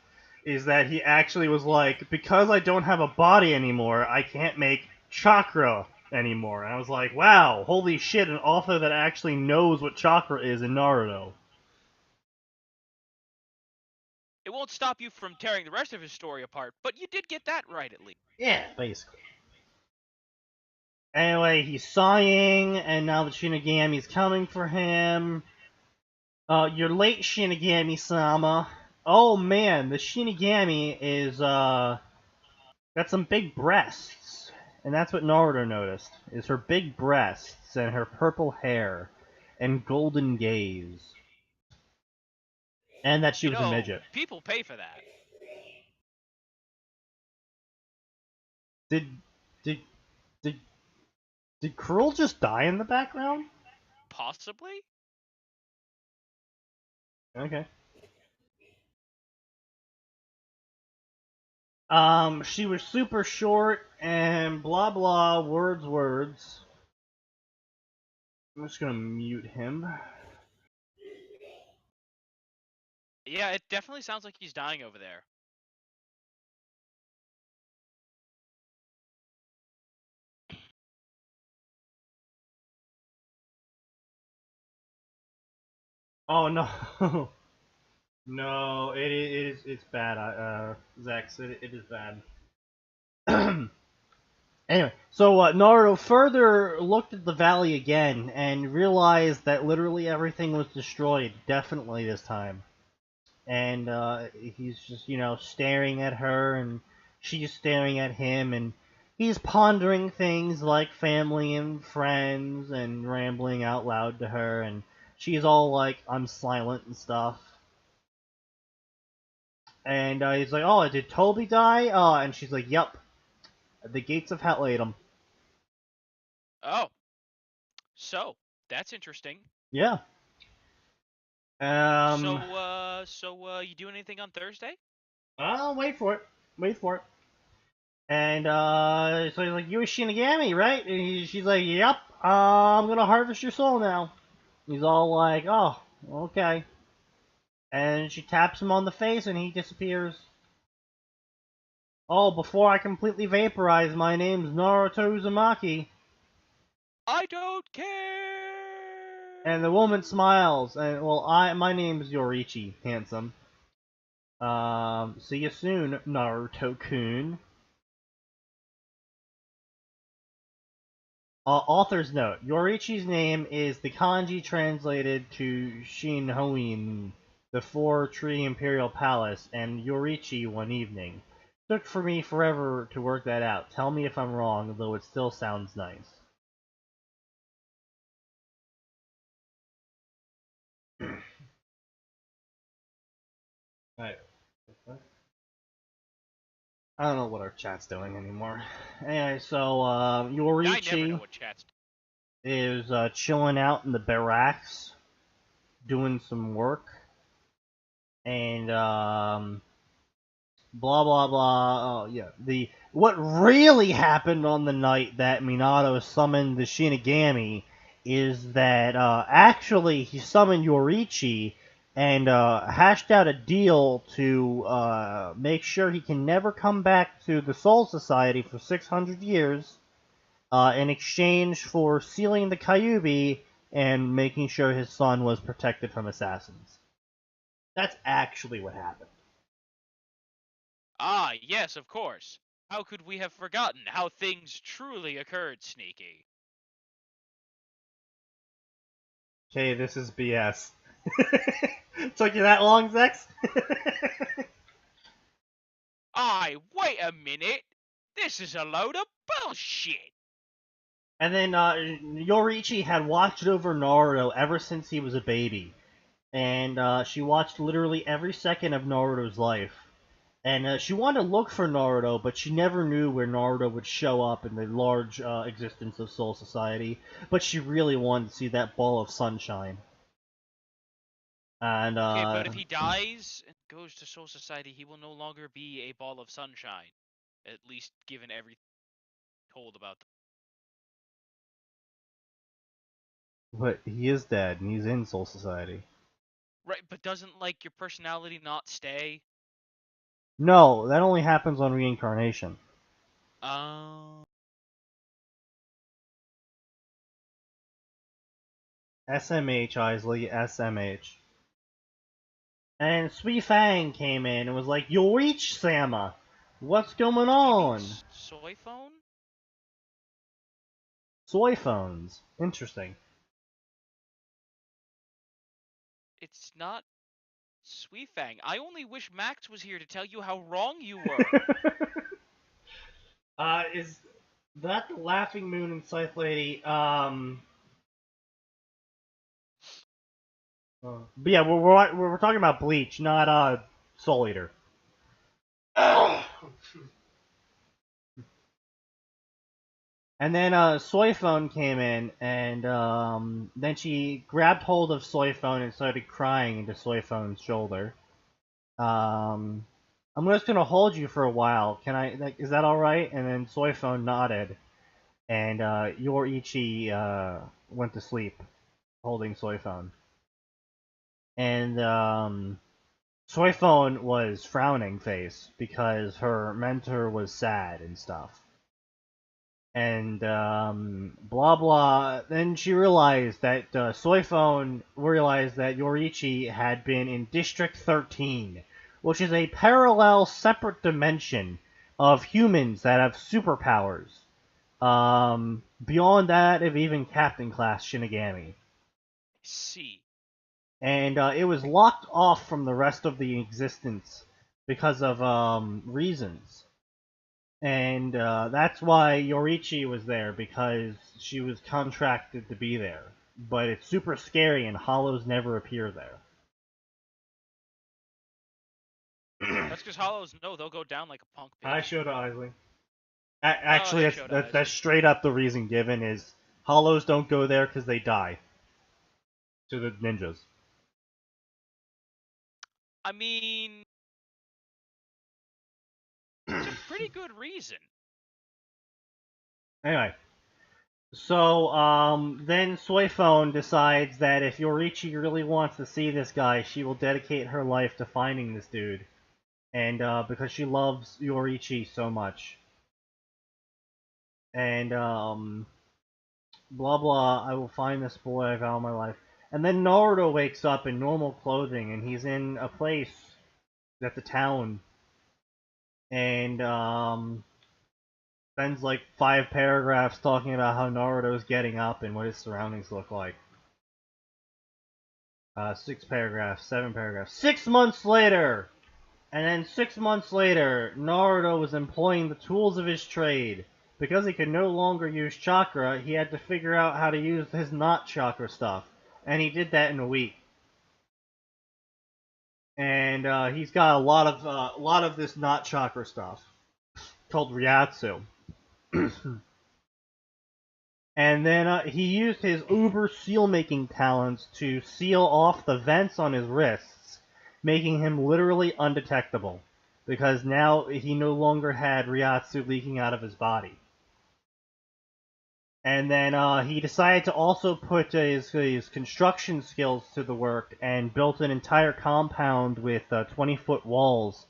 Is that he actually was like, because I don't have a body anymore, I can't make chakra anymore. And I was like, wow, holy shit! An author that actually knows what chakra is in Naruto. It won't stop you from tearing the rest of his story apart, but you did get that right at least. Yeah, basically. Anyway, he's sighing, and now the Shinigami's coming for him. You're late, Shinigami-sama. Oh man, the Shinigami is, got some big breasts. And that's what Naruto noticed, is her big breasts, and her purple hair, and golden gaze. And that she was a midget. People pay for that. Did Krul just die in the background? Possibly? Okay. She was super short and blah blah, words. I'm just gonna mute him. Yeah, it definitely sounds like he's dying over there. Oh no. No, it's bad, Zax, it is bad. Anyway, so Naruto further looked at the valley again and realized that literally everything was destroyed, definitely this time. And he's just, staring at her, and she's staring at him, and he's pondering things like family and friends and rambling out loud to her, and she's all like, I'm silent and stuff. And he's like, oh, did Toby die? And she's like, yep. The gates of hell ate him. Oh, so that's interesting. Yeah. So you doing anything on Thursday? I'll wait for it. Wait for it. And so he's like, you a Shinigami, right? And she's like, yep. I'm gonna harvest your soul now. He's all like, oh, okay. And she taps him on the face, and he disappears. Oh, before I completely vaporize, my name's Naruto Uzumaki. I don't care. And the woman smiles, and my name is Yorichi, handsome. See you soon, Naruto-kun. Author's note: Yorichi's name is the kanji translated to Shinhoin, the four-tree imperial palace, and Yorichi one evening. Took for me forever to work that out. Tell me if I'm wrong, though it still sounds nice. Right. I don't know what our chat's doing anymore. Anyway, so Yorichi I never know what chat's is chilling out in the barracks, doing some work, and blah blah blah. Oh yeah, what really happened on the night that Minato summoned the Shinigami is that actually he summoned Yorichi and hashed out a deal to make sure he can never come back to the Soul Society for 600 years in exchange for sealing the Kyuubi and making sure his son was protected from assassins. That's actually what happened. Ah, yes, of course. How could we have forgotten how things truly occurred, Sneaky? Okay, this is BS. Took you that long, Zex? Wait a minute! This is a load of bullshit! And then Yorichi had watched over Naruto ever since he was a baby. And she watched literally every second of Naruto's life. And she wanted to look for Naruto, but she never knew where Naruto would show up in the large existence of Soul Society. But she really wanted to see that ball of sunshine. And Okay, but if he dies and goes to Soul Society, he will no longer be a ball of sunshine. At least given everything told about them. But he is dead, and he's in Soul Society. Right, but doesn't, like, your personality not stay? No, that only happens on reincarnation. SMH, Isley, SMH. And Sui Fang came in and was like, Yoichi Sama, what's going on? Soy phone? Soy phones. Interesting. It's not Suifang. I only wish Max was here to tell you how wrong you were. Is that the Laughing Moon and Scythe Lady? But yeah, we're talking about Bleach, not Soul Eater. And then Soyphone came in, and then she grabbed hold of Soyphone and started crying into Soyphone's shoulder. I'm just gonna hold you for a while. Can I? Like, is that all right? And then Soyphone nodded, and Yorichi went to sleep, holding Soyphone. And Soyphone was frowning face because her mentor was sad and stuff. And blah blah. Then she realized that Soyphone realized that Yorichi had been in District 13, which is a parallel, separate dimension of humans that have superpowers. Beyond that, of even Captain Class Shinigami. See. And it was locked off from the rest of the existence because of reasons. And that's why Yorichi was there, because she was contracted to be there. But it's super scary, and hollows never appear there. That's because hollows know they'll go down like a punk bitch. I showed Isley. Actually, Shota that's straight up the reason given is hollows don't go there because they die to the ninjas. I mean, it's a pretty good reason. Anyway, so then Soifone decides that if Yorichi really wants to see this guy, she will dedicate her life to finding this dude, and because she loves Yorichi so much. And blah blah, I will find this boy, I vow my life. And then Naruto wakes up in normal clothing, and he's in a place at the town, and spends like 5 paragraphs talking about how Naruto's getting up and what his surroundings look like. 6 paragraphs, 7 paragraphs. 6 months later! And then 6 months later, Naruto was employing the tools of his trade. Because he could no longer use chakra, he had to figure out how to use his not chakra stuff. And he did that in a week. And he's got a lot of this not chakra stuff called Ryatsu. And then he used his uber seal-making talents to seal off the vents on his wrists, making him literally undetectable, because now he no longer had Ryatsu leaking out of his body. And then he decided to also put his construction skills to the work and built an entire compound with 20-foot walls.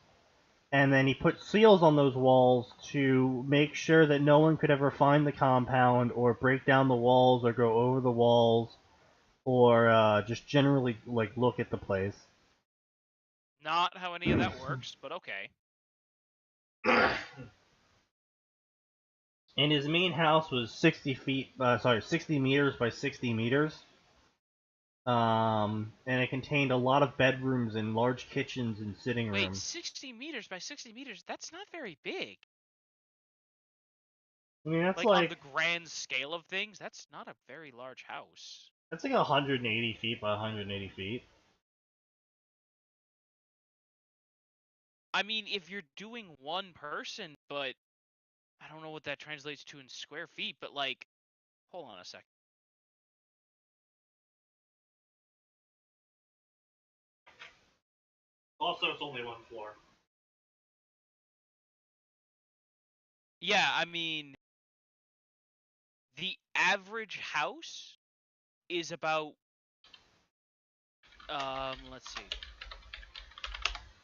And then he put seals on those walls to make sure that no one could ever find the compound or break down the walls or go over the walls or just generally like look at the place. Not how any of that works, but okay. And his main house was 60 meters by 60 meters. And it contained a lot of bedrooms and large kitchens and sitting Wait, rooms. 60 meters by 60 meters? That's not very big. I mean, that's like on the grand scale of things, that's not a very large house. That's like 180 feet by 180 feet. I mean, if you're doing one person, but I don't know what that translates to in square feet, but like, hold on a second. Also, it's only one floor. Yeah, I mean, the average house is about, let's see.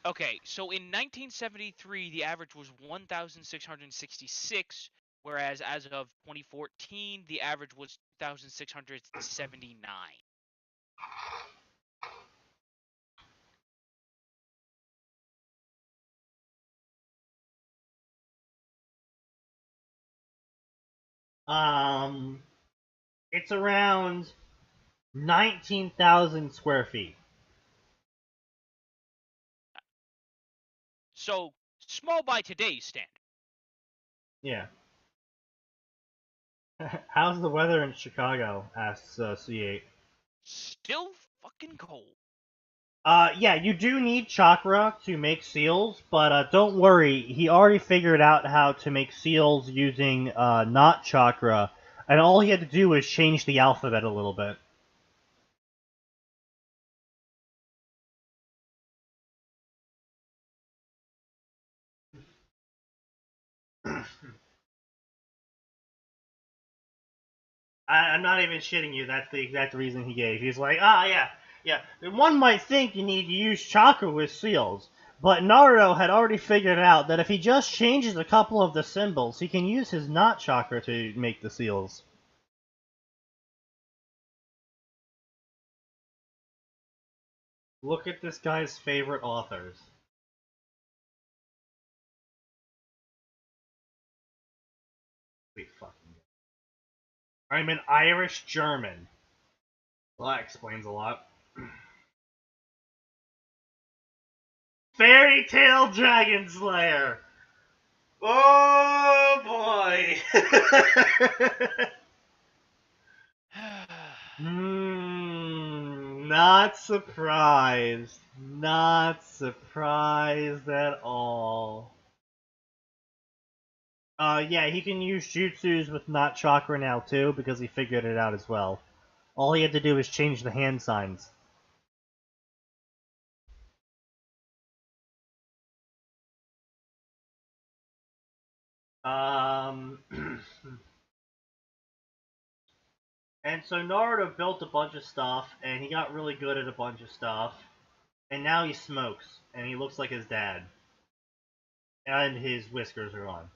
Okay, so in 1973, the average was 1,666, whereas as of 2014, the average was 1,679. It's around 19,000 square feet. So, small by today's standard. Yeah. How's the weather in Chicago? Asks C8. Still fucking cold. Yeah, you do need chakra to make seals, but don't worry, he already figured out how to make seals using not chakra, and all he had to do was change the alphabet a little bit. I'm not even shitting you, that's the exact reason he gave. He's like, yeah. One might think you need to use chakra with seals, but Naruto had already figured out that if he just changes a couple of the symbols, he can use his not chakra to make the seals. Look at this guy's favorite authors. Wait, fucking I'm an Irish German. Well, that explains a lot. Fairy Tale Dragon Slayer! Oh boy! Not surprised. Not surprised at all. Yeah, he can use jutsus with not chakra now too, because he figured it out as well. All he had to do was change the hand signs. And so Naruto built a bunch of stuff, and he got really good at a bunch of stuff, and now he smokes, and he looks like his dad. And his whiskers are on.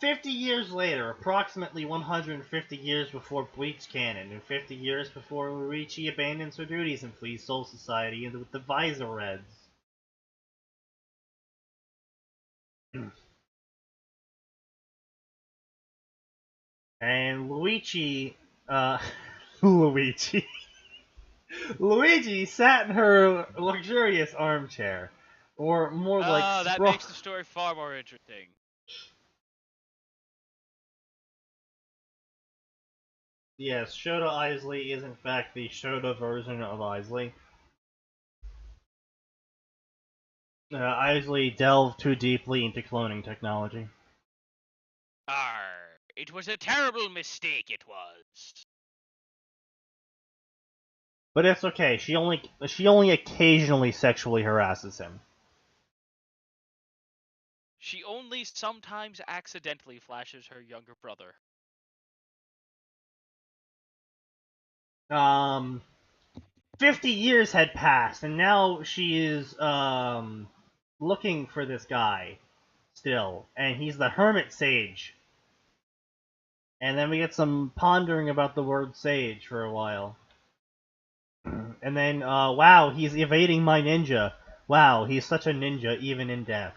50 years later, approximately 150 years before Bleach canon, and 50 years before Luigi abandons her duties and flees Soul Society with the Visor Reds. And Luigi, Luigi. Luigi sat in her luxurious armchair. Or more like that makes the story far more interesting. Yes, Shota Isley is in fact the Shota version of Isley. Isley delved too deeply into cloning technology. It was a terrible mistake, it was. But it's okay. She only occasionally sexually harasses him. She only sometimes accidentally flashes her younger brother. 50 years had passed, and now she is, looking for this guy, still. And he's the Hermit Sage. And then we get some pondering about the word sage for a while. And then, wow, he's evading my ninja. Wow, he's such a ninja, even in death.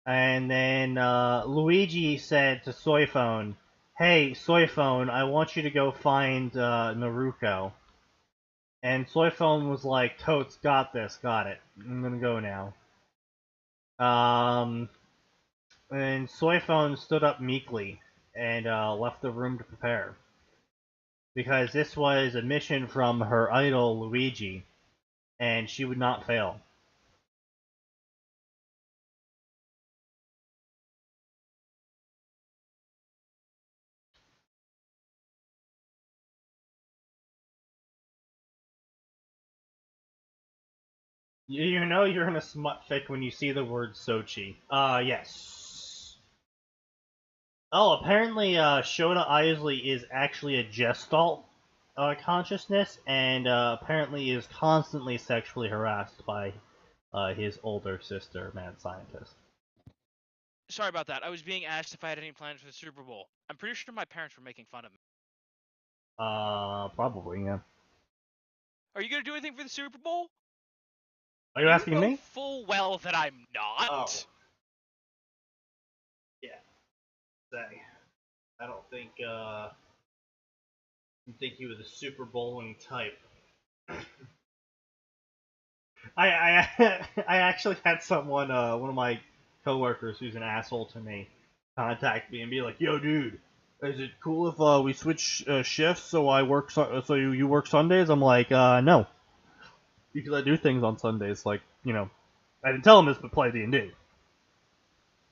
And then, Luigi said to Soyphone, hey, Soyphone, I want you to go find, Naruko. And Soyphone was like, totes, got this, got it. I'm gonna go now. And Soyphone stood up meekly and, left the room to prepare. Because this was a mission from her idol, Luigi, and she would not fail. You know you're in a smut fic when you see the word Sochi. Yes. Oh, apparently, Shota Isley is actually a Gestalt consciousness, and apparently is constantly sexually harassed by his older sister, Mad Scientist. Sorry about that. I was being asked if I had any plans for the Super Bowl. I'm pretty sure my parents were making fun of me. Probably, yeah. Are you gonna do anything for the Super Bowl? Are you asking know me? full well that I'm not. Oh. Yeah. Say. I don't think you were the Super Bowling type. I I actually had someone, one of my coworkers who's an asshole to me, contact me and be like, "Yo, dude, is it cool if we switch shifts so I work so you work Sundays?" I'm like, no, because I do things on Sundays. Like, I didn't tell him this, but play D&D.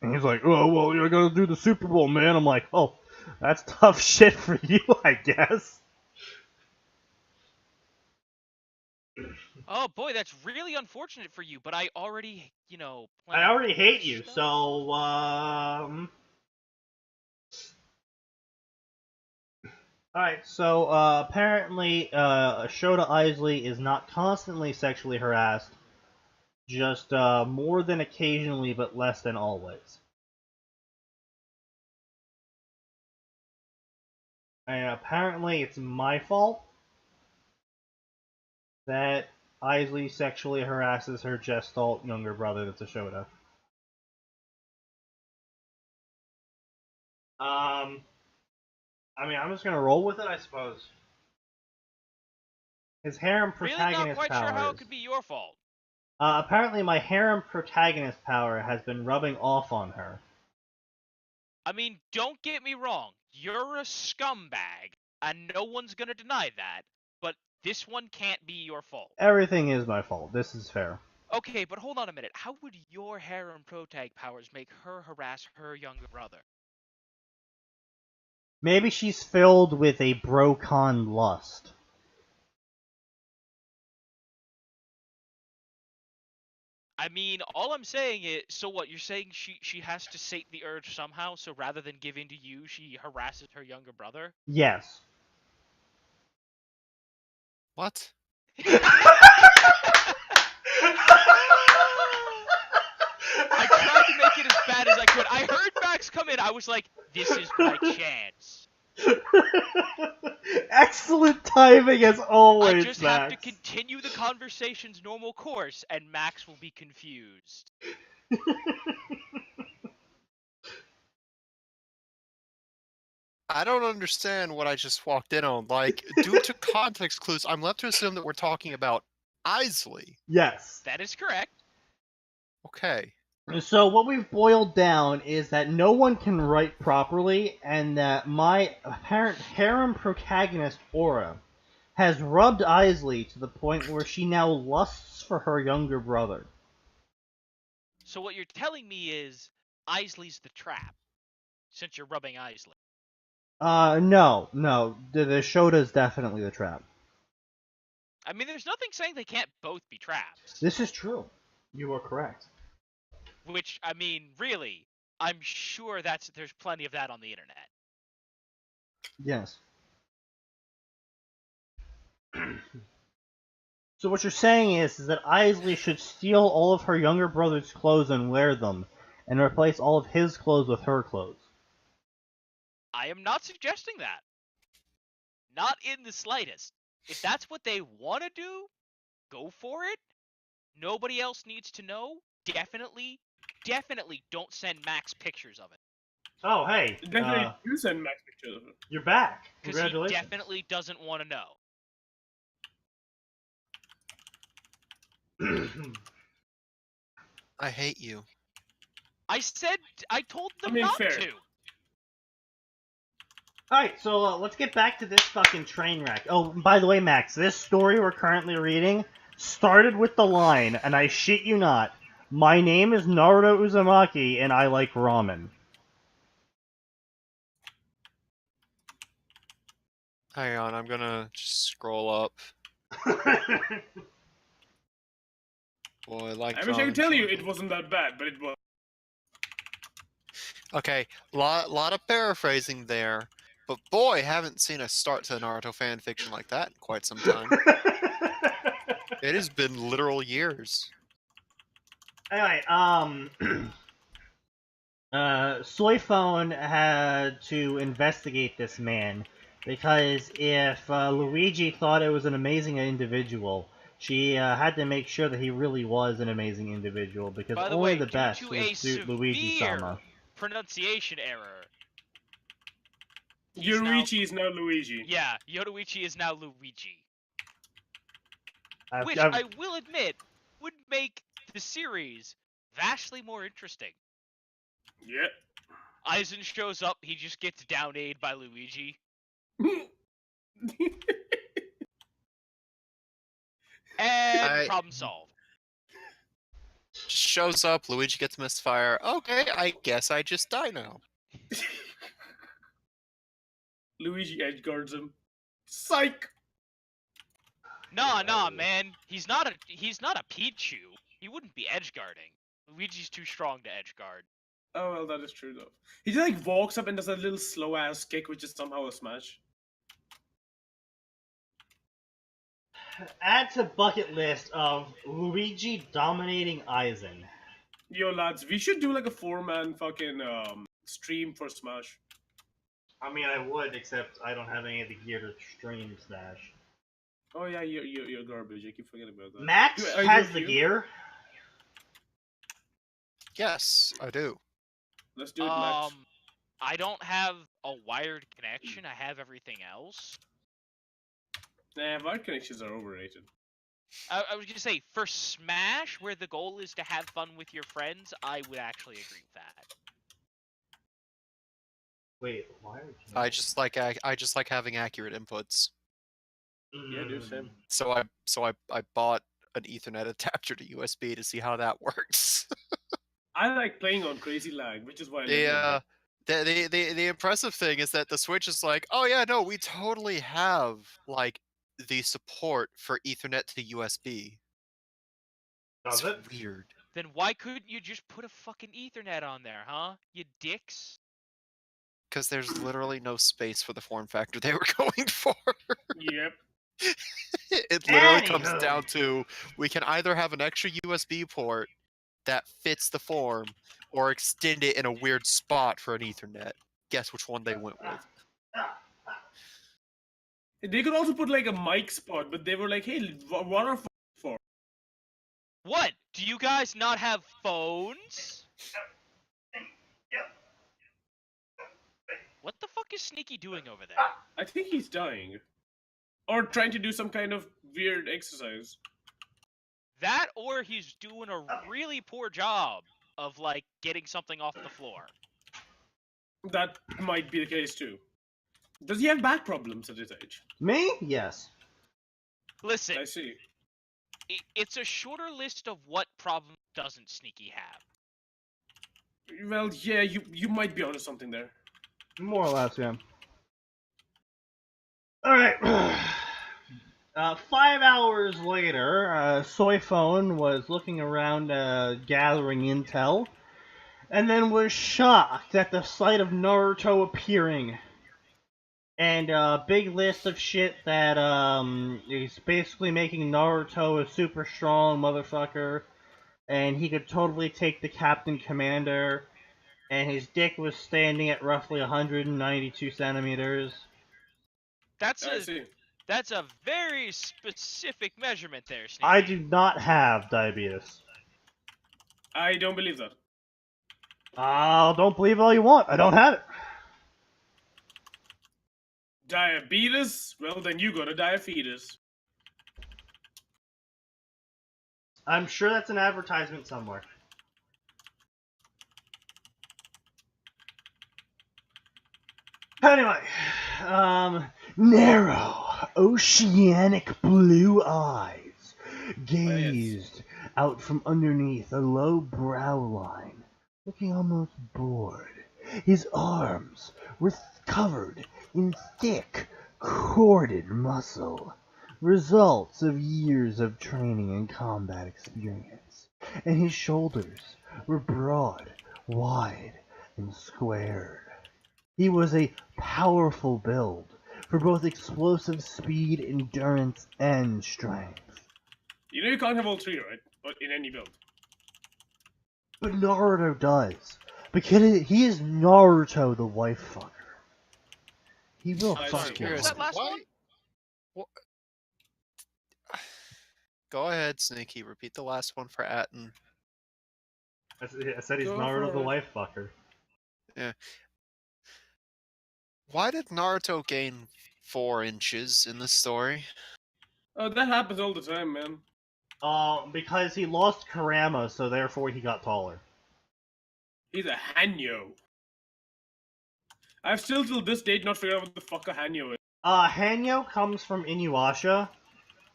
And he's like, "Oh, well, you're gonna do the Super Bowl, man." I'm like, "Oh, that's tough shit for you, I guess." Oh boy, that's really unfortunate for you, but I already, I plan already hate you, stuff. so, Alright, so, apparently, Shota Isley is not constantly sexually harassed, just, more than occasionally, but less than always. And apparently it's my fault that Isley sexually harasses her Gestalt younger brother that's a Shota. I mean, I'm just gonna roll with it, I suppose. His harem Really protagonist not quite powers. sure how it could be your fault. Apparently my harem protagonist power has been rubbing off on her. I mean, don't get me wrong. You're a scumbag, and no one's gonna deny that. But this one can't be your fault. Everything is my fault. This is fair. Okay, but hold on a minute. How would your harem protag powers make her harass her younger brother? Maybe she's filled with a brocon lust. I mean, all I'm saying is, so what, you're saying she has to sate the urge somehow, so rather than give in to you, she harasses her younger brother? Yes. What? I tried to make it as bad as I could. I heard Max come in, I was like, this is my chance. Excellent timing as always, I just Max. have to continue the conversation's normal course, and Max will be confused. I don't understand what I just walked in on. Like, due to context clues, I'm left to assume that we're talking about Isley. Yes. That is correct. Okay. So what we've boiled down is that no one can write properly, and that my apparent harem protagonist aura has rubbed Isley to the point where she now lusts for her younger brother. So what you're telling me is, Isley's the trap, since you're rubbing Isley. No. The Shota's definitely the trap. I mean, there's nothing saying they can't both be traps. This is true. You are correct. Which, I mean, really, I'm sure there's plenty of that on the internet. Yes. So what you're saying is that Isley should steal all of her younger brother's clothes and wear them, and replace all of his clothes with her clothes. I am not suggesting that. Not in the slightest. If that's what they want to do, go for it. Nobody else needs to know. Definitely don't send Max pictures of it. Oh, hey. Definitely you send Max pictures of it. You're back. Because he Congratulations. definitely doesn't want to know. I hate you. I told them I mean, not fair. to. Alright, so let's get back to this fucking train wreck. Oh, by the way, Max, this story we're currently reading started with the line, and I shit you not, my name is Naruto Uzumaki, and I like ramen. Hang on, I'm gonna just scroll up. Boy, I like I wish I could ramen tell you so it wasn't that bad, but it was. Okay, lot of paraphrasing there, but boy, haven't seen a start to Naruto fan fiction like that in quite some time. It has been literal years. Anyway, Soyphone had to investigate this man, because if Luigi thought it was an amazing individual, she had to make sure that he really was an amazing individual, because By the only way, the due best to would a suit Luigi-sama. severe pronunciation error. Yoruichi is now Luigi. Yeah, Yoruichi is now Luigi. I've- Which, I've- I will admit, would make the series vastly more interesting. Yeah. Aizen shows up, he just gets down-A'd by Luigi. And problem solved. Just shows up, Luigi gets misfire. Okay, I guess I just die now. Luigi edgeguards him. Psych! Nah, man. He's not a Pichu. He wouldn't be edgeguarding. Luigi's too strong to edgeguard. Oh, well, that is true, though. He just, like, walks up and does a little slow-ass kick, which is somehow a smash. Add to bucket list of Luigi dominating Aizen. Yo, lads, we should do, like, a 4-man fucking, stream for Smash. I mean, I would, except I don't have any of the gear to stream Smash. Oh, yeah, you're garbage. I keep forgetting about that. Max Are you has a the few? gear. Yes, I do. Let's do it, Max. I don't have a wired connection. I have everything else. Nah, wired connections are overrated. I was gonna say, for Smash, where the goal is to have fun with your friends, I would actually agree with that. Wait, why are you... I just like having accurate inputs. Yeah, do same. So I bought an Ethernet adapter to USB to see how that works. I like playing on crazy lag, which is why I live The impressive thing is that the Switch is like, oh yeah, no, we totally have like the support for Ethernet to USB. Does It's it? weird. Then why couldn't you just put a fucking Ethernet on there, huh? You dicks. Because there's literally no space for the form factor they were going for. Yep. It literally comes Anywho. down to we can either have an extra USB port that fits the form or extend it in a weird spot for an Ethernet. Guess which one they went with. They could also put like a mic spot, but they were like, hey, what are for? What? Do you guys not have phones? What the fuck is Sneaky doing over there? I think he's dying. Or trying to do some kind of weird exercise. That, or he's doing a really poor job of, like, getting something off the floor. That might be the case too. Does he have back problems at his age? Me? Yes. Listen, I see. it's a shorter list of what problem doesn't Sneaky have. Well, yeah, you might be onto something there. More or less, yeah. Alright. 5 hours later, Soyphone was looking around gathering intel, and then was shocked at the sight of Naruto appearing. And a big list of shit that is basically making Naruto a super strong motherfucker, and he could totally take the Captain Commander, and his dick was standing at roughly 192 centimeters. I see. That's a very specific measurement there, Sneaky. I do not have diabetes. I don't believe that. Don't believe all you want. I don't have it. Diabetes? Well, then you got a diabetes. I'm sure that's an advertisement somewhere. Anyway, narrow, oceanic blue eyes gazed out from underneath a low brow line, looking almost bored. His arms were covered in thick, corded muscle, results of years of training and combat experience, and his shoulders were broad, wide, and squared. He was a powerful build for both explosive speed, endurance, and strength. You know you can't have all three, right? But in any build. But Naruto does. Because he is Naruto the wife fucker. He will I'm fuck you. curious. That last one? What? Go ahead, Sneaky. Repeat the last one for Atin. I said he's Go Naruto for the it. wife fucker. Yeah. Why did Naruto gain 4 inches in this story? Oh, that happens all the time, man. Because he lost Kurama, so therefore he got taller. He's a Hanyo. I've still till this date not figured out what the fuck a Hanyo is. Hanyo comes from Inuyasha.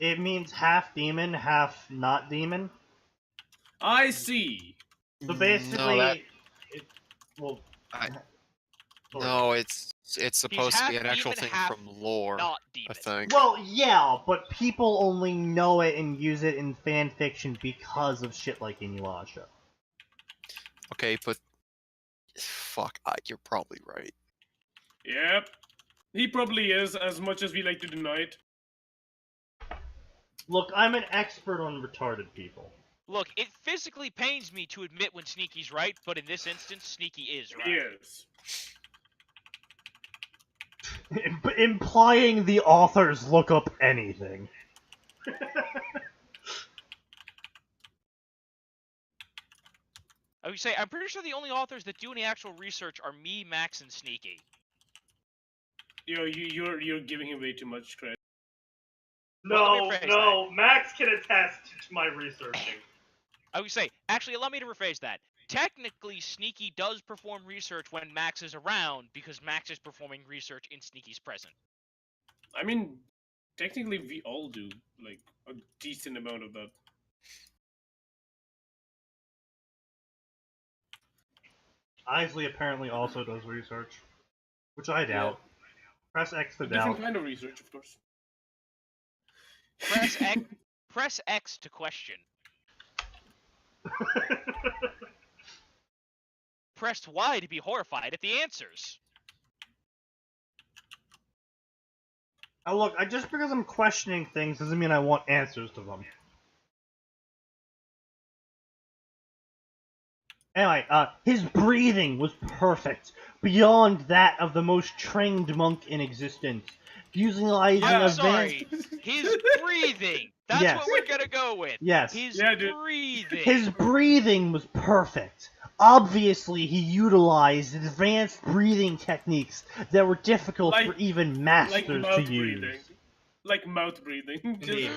It means half demon, half not demon. I see. So basically, well, No, it's supposed to be half an actual demon, thing half from lore, Not I demon. think. well, yeah, but people only know it and use it in fan fiction because of shit like Inuyasha. Okay, but fuck, you're probably right. Yep. He probably is, as much as we like to deny it. Look, I'm an expert on retarded people. Look, it physically pains me to admit when Sneaky's right, but in this instance, Sneaky is right. Yes. Implying the authors look up anything. I would say I'm pretty sure the only authors that do any actual research are me, Max, and Sneaky. You're giving him way too much credit. Well, let No, me rephrase no, Max can attest to my researching. I would say, actually, allow me to rephrase that. Technically, Sneaky does perform research when Max is around, because Max is performing research in Sneaky's present. I mean, technically we all do, like, a decent amount of that. Isley apparently also does research, which I doubt. Press X to A different doubt. kind of research, of course. Press X, press X to question. Press Y to be horrified at the answers. Oh, look, just because I'm questioning things doesn't mean I want answers to them. Anyway, his breathing was perfect, beyond that of the most trained monk in existence. Utilizing I'm advanced... sorry, his breathing. That's Yes. what we're gonna go with. Yes. His Yeah, dude. breathing. His breathing was perfect. Obviously, he utilized advanced breathing techniques that were difficult Like- for even Like masters to mouth use. breathing. Like mouth breathing. Indeed.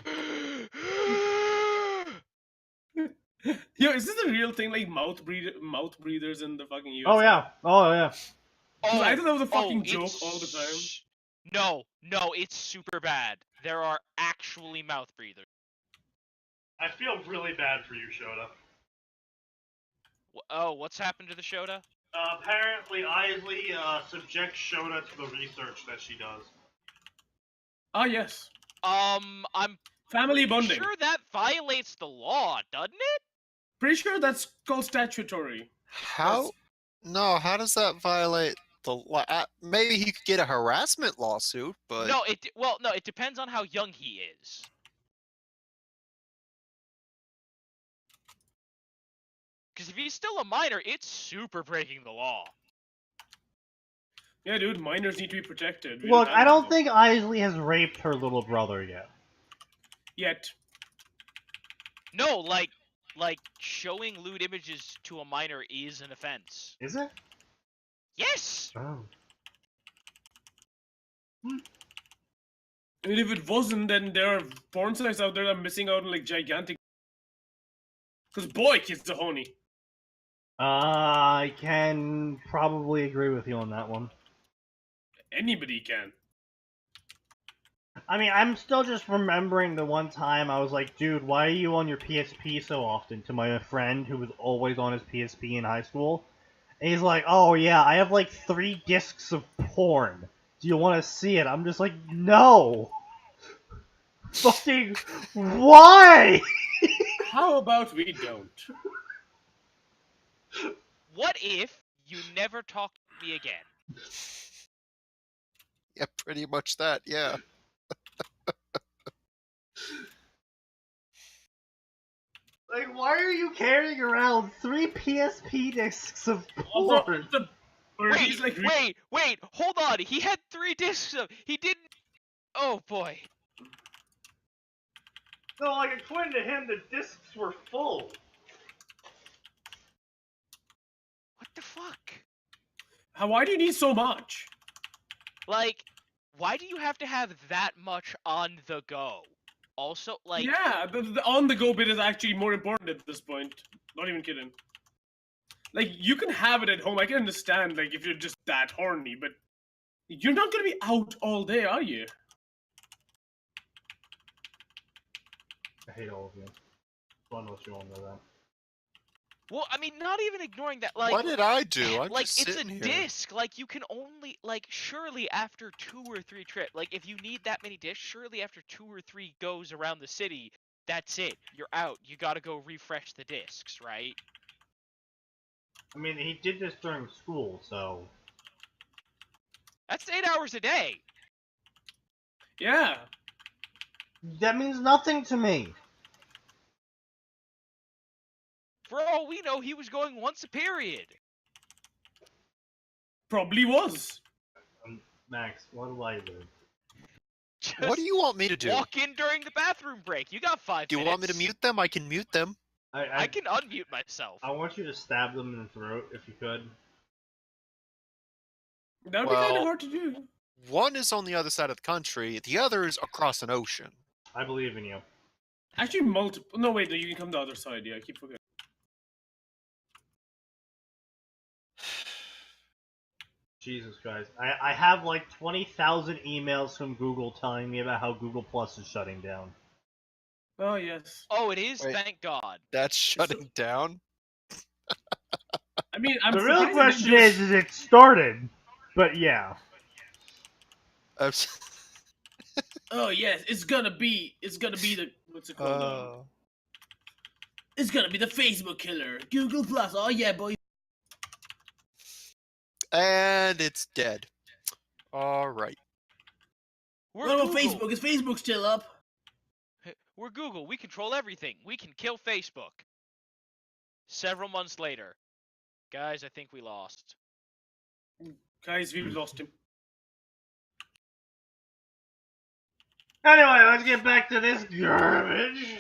Yo, is this a real thing? Like mouth breathers in the fucking US? Oh yeah, oh yeah. Because I thought that was a fucking it's joke all the time. No, it's super bad. There are actually mouth breathers. I feel really bad for you, Shota. Oh, what's happened to the Shota? Apparently, Isley subjects Shota to the research that she does. Ah, yes. I'm Family bonding. sure that violates the law, doesn't it? Pretty sure that's called statutory. How? No, how does that violate the law? Maybe he could get a harassment lawsuit, but No, it depends on how young he is. Because if he's still a minor, it's super breaking the law. Yeah, dude, minors need to be protected. We Look, have I don't them. think Isley has raped her little brother yet. Yet. No, like showing lewd images to a minor is an offense. Is it? Yes. Oh. I mean, if it wasn't, then there are porn sites out there that are missing out on like gigantic. Because boy, kids are horny. I can probably agree with you on that one. Anybody can. I mean, I'm still just remembering the one time I was like, dude, why are you on your PSP so often? To my friend who was always on his PSP in high school. And he's like, oh yeah, I have like 3 discs of porn. Do you want to see it? I'm just like, no! Fucking, why? How about we don't? What if you never talk to me again? yeah, pretty much that. Yeah. Like, why are you carrying around 3 PSP discs of Also, porn? the birdies, like, Wait, hold on. He had 3 discs of. He didn't. Oh boy. No, like, according to him, the discs were full. What the fuck? Why do you need so much? Like, why do you have to have that much on the go? Also, like, Yeah, the on-the-go bit is actually more important at this point. Not even kidding. Like, you can have it at home. I can understand, like, if you're just that horny, but you're not gonna be out all day, are you? I hate all of you. Well, unless you all know that. well, I mean, not even ignoring that. Like, what did I do? I'm like just it's a sitting here. disc. Like, you can only surely after 2 or 3 trips. Like, if you need that many discs, surely after 2 or 3 goes around the city, that's it. You're out. You gotta go refresh the discs, right? I mean, he did this during school, so... That's 8 hours a day. Yeah. That means nothing to me. For all we know, he was going once a period. Probably was. Max, what do I do? Just What do you want me to do? walk in during the bathroom break. You got 5 Do you minutes. want me to mute them? I can mute them. I can unmute myself. I want you to stab them in the throat if you could. That would be kind Well- of hard to do. One is on the other side of the country, the other is across an ocean. I believe in you. Actually, multiple. No, wait, no, you can come the other side. Yeah, I keep forgetting. Jesus Christ. I have like 20,000 emails from Google telling me about how Google Plus is shutting down. Oh, yes. Oh, it is. Wait. Thank God. That's shutting down? I mean, I'm The real surprised they didn't question do- is it started? But yeah. Oh yes, it's gonna be the what's it called? It's gonna be the Facebook killer. Google Plus. Oh yeah, boy. And it's dead. Alright. We're What about Google. Facebook? Is Facebook still up? We're Google. We control everything. We can kill Facebook. Several months later. Guys, I think we lost. Guys, we've lost him. Anyway, let's get back to this garbage.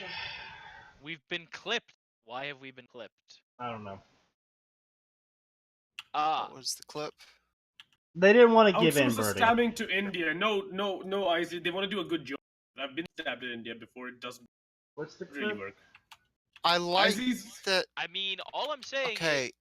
We've been clipped. Why have we been clipped? I don't know. What was the clip? They didn't want to give in, Outsource the Birdie. stabbing to India. No, Isaac. They want to do a good job. I've been stabbed in India before. It doesn't What's the really clip? work. I like Isaac's- that. I mean, all I'm saying Okay. is...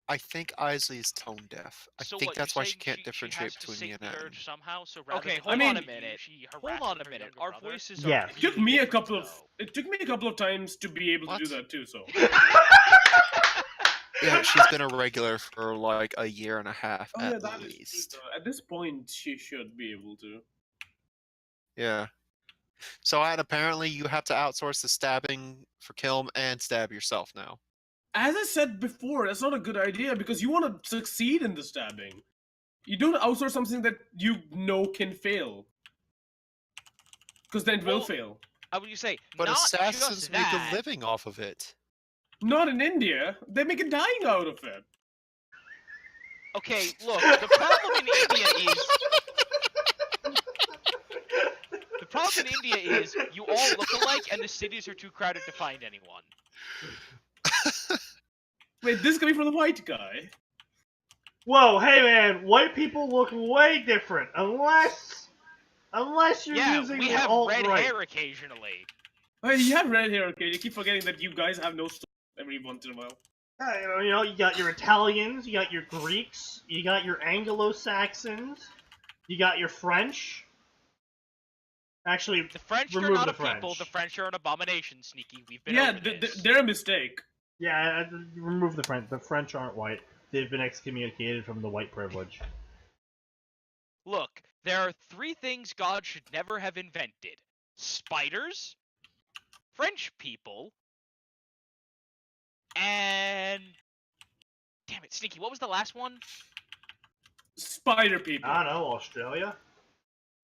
I think Isley is tone deaf. I So think what, that's you're why she saying can't she differentiate has to between me sink and the Atin. urge somehow, so rather Okay, than hold on a minute. Hold harasses on a her minute. younger Our brother. voices Yes. are It took me a couple of. though. It took me a couple of times to be able to do What? that too. So. Yeah, she's been a regular for like a year and a half Oh yeah, at that is true, least. though. At this point, she should be able to. Yeah. So, and apparently you have to outsource the stabbing for Kilm and stab yourself now. As I said before, that's not a good idea because you want to succeed in the stabbing. You don't outsource something that you know can fail. Because then it will Well, fail. I would say, But not assassins just make that. a living off of it. Not in India. They make a dying out of it. Okay, look, the problem in India is... The problem in India is you all look alike and the cities are too crowded to find anyone. Wait, this is coming from the white guy. Whoa, hey man, white people look way different. Unless you're Yeah, using we the have red alt-right. hair occasionally. Wait, you have red hair, okay? You keep forgetting that you guys have no stuff every once in a while. Yeah, you know, you got your Italians, you got your Greeks, you got your Anglo-Saxons, you got your French. Actually, The French are remove not the a people, French. the French are an abomination, Sneaky. We've been Yeah, over this. they're a mistake. yeah, remove the French. The French aren't white. They've been excommunicated from the white privilege. Look, there are 3 things God should never have invented. Spiders, French people, and... Damn it, Sneaky, what was the last one? Spider people. I don't know, Australia?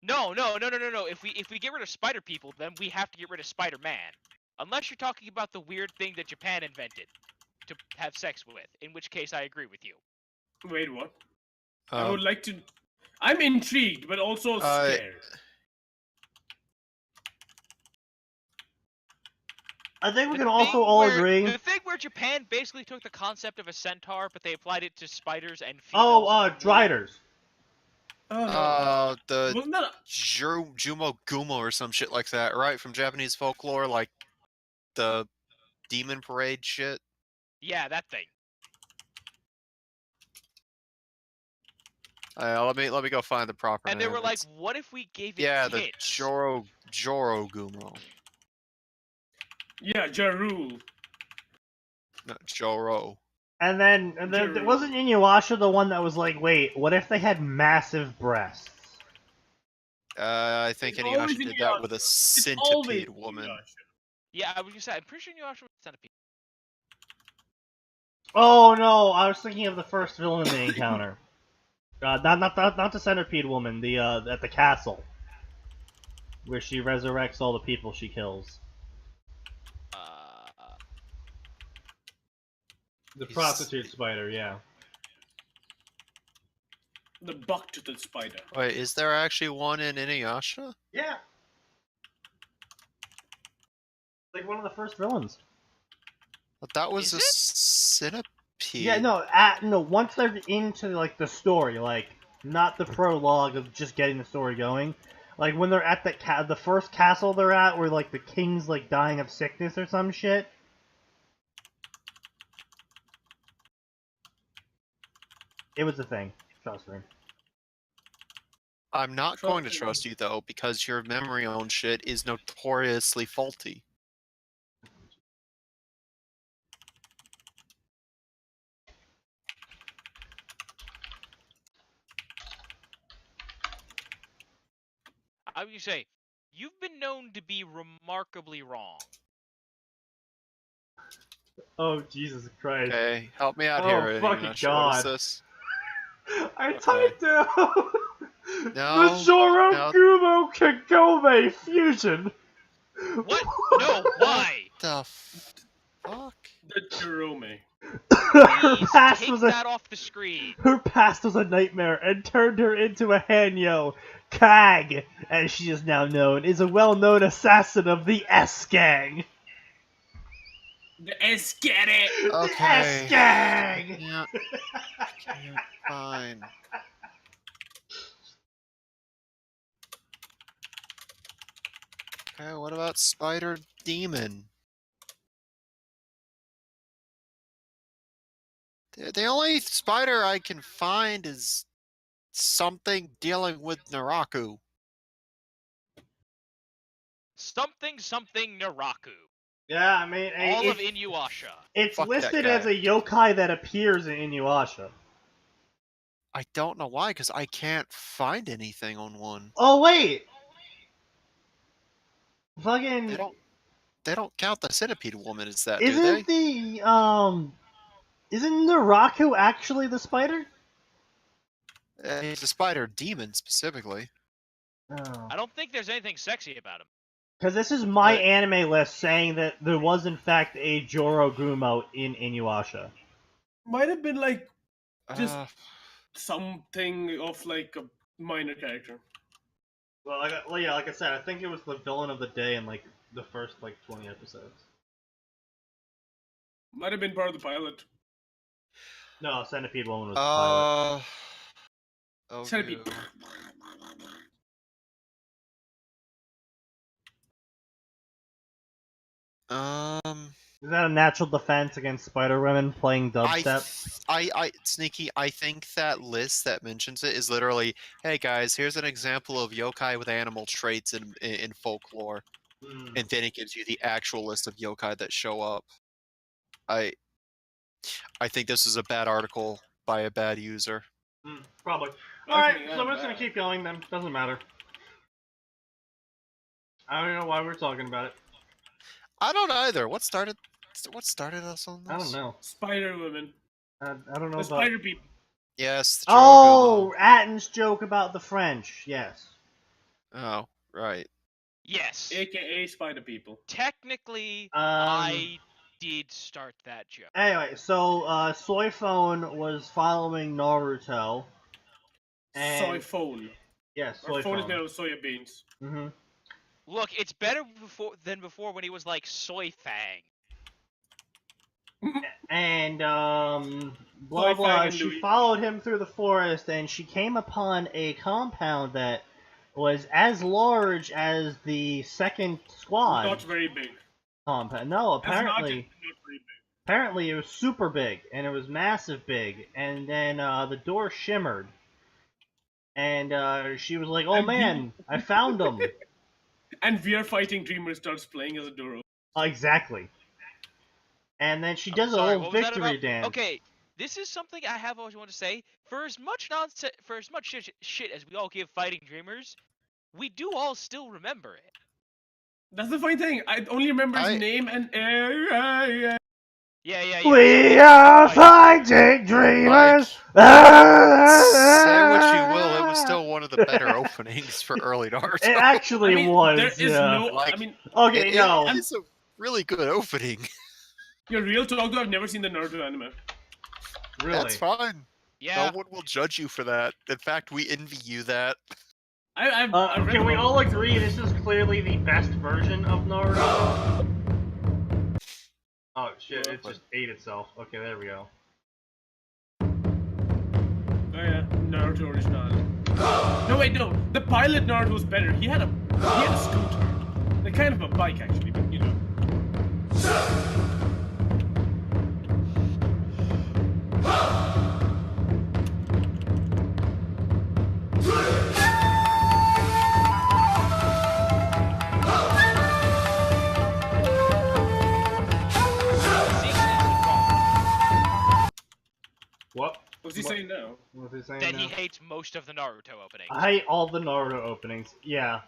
No. If we get rid of spider people, then we have to get rid of Spider-Man. Unless you're talking about the weird thing that Japan invented to have sex with, in which case I agree with you. Wait, what? I would like to. I'm intrigued, but also Uh, scared. I think we The can also thing all where- agree. The thing where Japan basically took the concept of a centaur, but they applied it to spiders and females. Oh, Driders. Oh, the wasn't that? Jumo Gumo or some shit like that, right? From Japanese folklore, like the demon parade shit. Yeah, that thing. Let me go find the proper And they name. were like, It's- what if we gave it yeah, the tits? Joro Gumo. Yeah, Jarul. No, Joro. And then Jerry. wasn't Inuyasha the one that was like, wait, what if they had massive breasts? I think It's always Inuyasha did that with a It's always centipede woman. Inuyasha. Yeah, I was gonna say, I'm pretty sure Inuyasha was a centipede. Oh no, I was thinking of the first villain they encounter. Not the centipede woman. The at the castle, where she resurrects all the people she kills. The He's- prostitute spider, yeah. The buck-toothed spider. Wait, is there actually one in Inuyasha? Yeah. one of the first villains. But that was Is a it? centipede. Yeah, no, once they're into, like, the story, like, not the prologue of just getting the story going. Like, when they're at the first castle they're at, where, like, the king's, like, dying of sickness or some shit. It was a thing. Trust me. I'm not going to trust you, though, because your memory on shit is notoriously faulty. How would you say? You've been known to be remarkably wrong. Oh, Jesus Christ. Okay, help me out Oh, here. fucking What is God. this? I Okay. typed down No, the Zoro no. Gumo Kagome fusion. What? No, why? The fuck? The Jerome. her Please past take was that off the screen. her past was a nightmare and turned her into a Hanyo. Kag, as she is now known, is a well-known assassin of the S-Gang. The S get it! The Okay. S-Gang! Yeah. Okay, fine. Okay, what about Spider Demon? The only spider I can find is something dealing with Naraku. Something Naraku. Yeah, I mean, All of Inuyasha. it's Fuck that listed guy. as a yokai that appears in Inuyasha. I don't know why, because I can't find anything on one. Oh, wait! Fucking... They don't count the centipede woman as that, do they? Isn't Naraku actually the spider? He's a spider demon, specifically. Oh. I don't think there's anything sexy about him. Because this is my Right. anime list saying that there was in fact a Joro Gumo in Inuyasha. Might have been like just Uh, something of like a minor character. Well, like I said, I think it was the villain of the day in like the first like 20 episodes. Might have been part of the pilot. No, Centipede Woman was the pilot. oh, Centipede. no. Is that a natural defense against Spider Women playing dubstep? Sneaky, I think that list that mentions it is literally, hey guys, here's an example of yokai with animal traits in folklore. And then it gives you the actual list of yokai that show up. I think this is a bad article by a bad user. Probably. I Alright, think so we're I'm just gonna bad. keep going then. Doesn't matter. I don't know why we're talking about it. I don't either. What started us on this? I don't know. Spider Woman. I don't know The about... Spider People. Yes. The Oh, Atin's joke about the French. Yes. Oh, right. Yes. AKA Spider People. Technically, I did start that joke. Anyway, so Soy Phone was following Naruto. And... Soy phone. Yes, Our Soy phone is Phone. made out of soya beans. Mm-hmm. Look, it's better than before when he was like Soy Fang. And, blah, Soy blah, Fang she Louis. followed him through the forest, and she came upon a compound that was as large as the second squad Not very big. compound. No, That's not apparently... very big. Apparently it was super big, and it was massive big, and then the door shimmered. And she was like, oh And man, I found him. And We Are Fighting Dreamers starts playing as a Doro. Exactly. And then she does a Sorry, little what was that victory about? dance. Okay, this is something I have always wanted to say. For as much shit as we all give Fighting Dreamers, we do all still remember it. That's the funny thing. I only remember his name and Yeah. We are fighting dreamers! Say what you will, it was still one of the better openings for early Naruto. It actually was, there is yeah. no. Like, I mean, Okay, no. It's a really good opening. your real talk though. I've never seen the Naruto anime. Really? That's fine. Yeah. No one will judge you for that. In fact, we envy you that. I've read Can we about- all agree this is clearly the best version of Naruto? Oh shit! It just ate itself. Okay, there we go. Oh yeah, Naruto original. No wait, no. The pilot Naruto was better. He had a scooter, like kind of a bike actually, but you know. What? What's he saying now? What's he saying That now? he hates most of the Naruto openings. I hate all the Naruto openings. Yeah.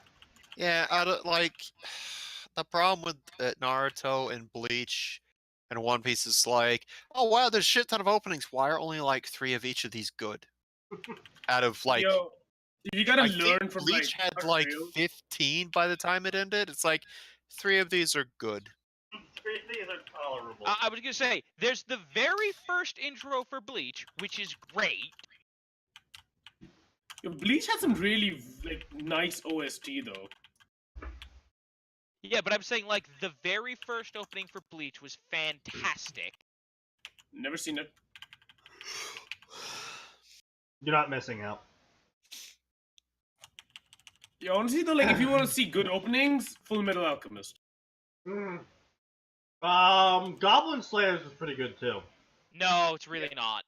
Yeah, I don't like the problem with Naruto and Bleach and One Piece is like, oh wow, there's a shit ton of openings. Why are only like 3 of each of these good? Out of like, Yo, you gotta I learn think from Bleach like had like real. 15 by the time it ended. It's like 3 of these are good. These are tolerable. I was gonna say, there's the very first intro for Bleach, which is great. Yo, Bleach had some really like nice OST though. Yeah, but I'm saying like the very first opening for Bleach was fantastic. Never seen it. You're not missing out. Yeah, honestly though, like if you want to see good openings, Full Metal Alchemist. Goblin Slayers was pretty good too. No, it's really not.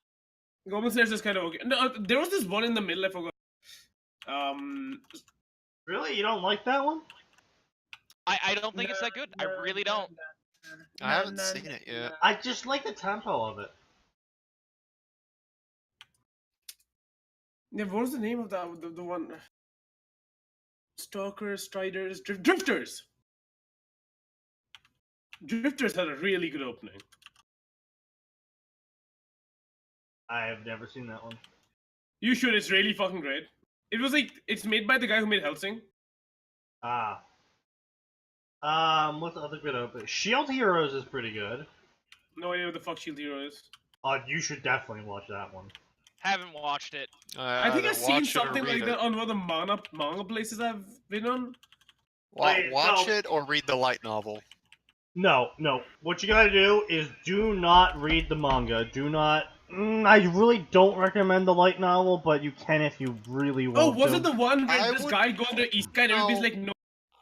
Goblin Slayers is kind of okay. No, there was this one in the middle I forgot. Really? You don't like that one? I don't think it's that good. I really don't. I haven't seen it yet. I just like the tempo of it. Yeah, what was the name of that? The one. Stalkers, Striders, Drifters. Drifters had a really good opening. I have never seen that one. You should. It's really fucking great. It was like it's made by the guy who made Hellsing. What's the other good opening? Shield Heroes is pretty good. No idea what the fuck Shield Hero is. You should definitely watch that one. Haven't watched it. I think I've seen watch it or something read like it. that on one of the manga places I've been on. Wait, Watch no. it or read the light novel. No. What you gotta do is do not read the manga. Do not. I really don't recommend the light novel, but you can if you really want Oh, was to. it the one where I this would- guy going to East Guy and everybody's No. like, no?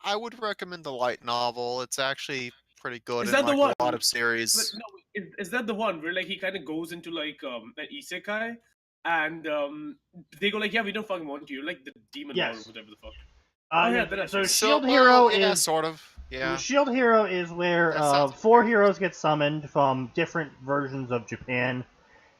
I would recommend the light novel. It's actually pretty good Is in that the like a one? lot of series. But no, is that the one where like he kind of goes into like an isekai, and they go like, yeah, we don't fucking want you, like the demon lord or Yes. whatever the fuck. Yeah, that so is- Shield Hero yeah, is sort of. Yeah. Shield Hero is where That sounds 4 heroes get summoned from different versions of Japan,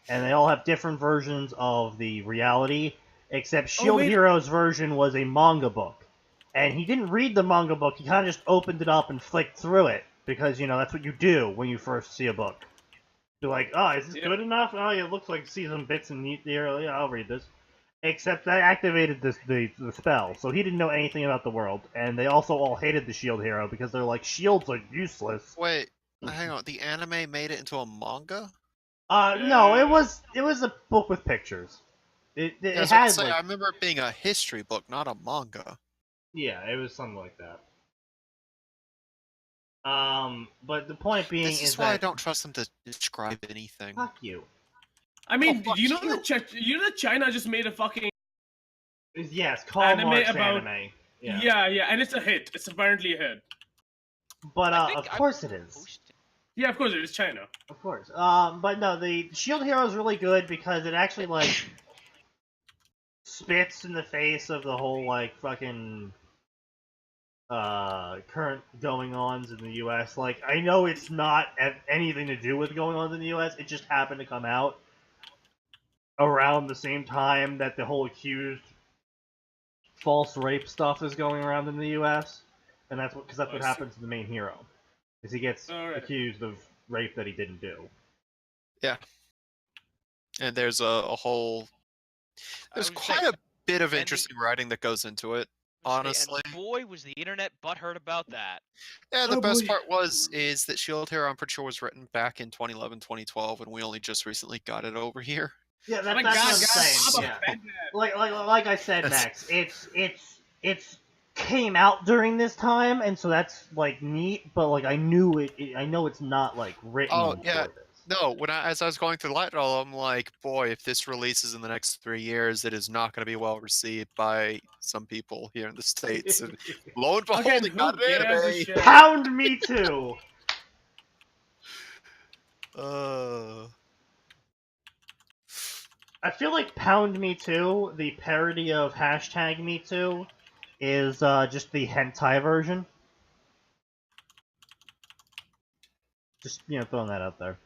and they all have different versions of the reality. Except Shield wait. Hero's version was a manga book, and he didn't read the manga book. He kind of just opened it up and flicked through it because that's what you do when you first see a book. You're like, oh, is this Yeah. good enough? Oh, it looks like see some bits and neat there. Yeah, I'll read this. Except I activated the spell, so he didn't know anything about the world, and they also all hated the Shield Hero because they're like, shields are useless. Wait, hang on. The anime made it into a manga? No, it was a book with pictures. It Yeah, I was had about to say, like, I remember it being a history book, not a manga. yeah, it was something like that. But the point being This is is why I that don't trust them to describe anything. fuck you. I mean, fuck you know you. that China just made a fucking Yes, Karl Anime Marx about- anime. yeah, and it's a hit. It's apparently a hit. But I think of I course it is. posted- Yeah, of course it is China. Of course. But no, the Shield Hero is really good because it actually like spits in the face of the whole like fucking current going-ons in the U.S. Like, I know it's not anything to do with going on in the U.S. It just happened to come out around the same time that the whole accused false rape stuff is going around in the U.S. And that's what I see. happens to the main hero, is he gets Alright. accused of rape that he didn't do. And there's a whole... There's I was quite saying, a bit of and the- interesting writing that goes into it, honestly. And boy, was the internet butthurt about that. Yeah, the Oh, best boy. part is that Shield Hero, I'm pretty sure, was written back in 2011, 2012, and we only just recently got it over here. Yeah, Oh my that's god, what I'm guys, saying. I'm Yeah. offended. Like I said, That's- Max, it's came out during this time, and so that's like neat. But like I knew it I know it's not like written Oh, yeah. for this. No, as I was going through the light roll, I'm like, boy, if this releases in the next 3 years, it is not going to be well received by some people here in the States. And lo and behold, Again, it who got an gives a anime! shit? Pound me too. I feel like Pound Me Too, the parody of hashtag Me Too, is just the hentai version. Just, throwing that out there.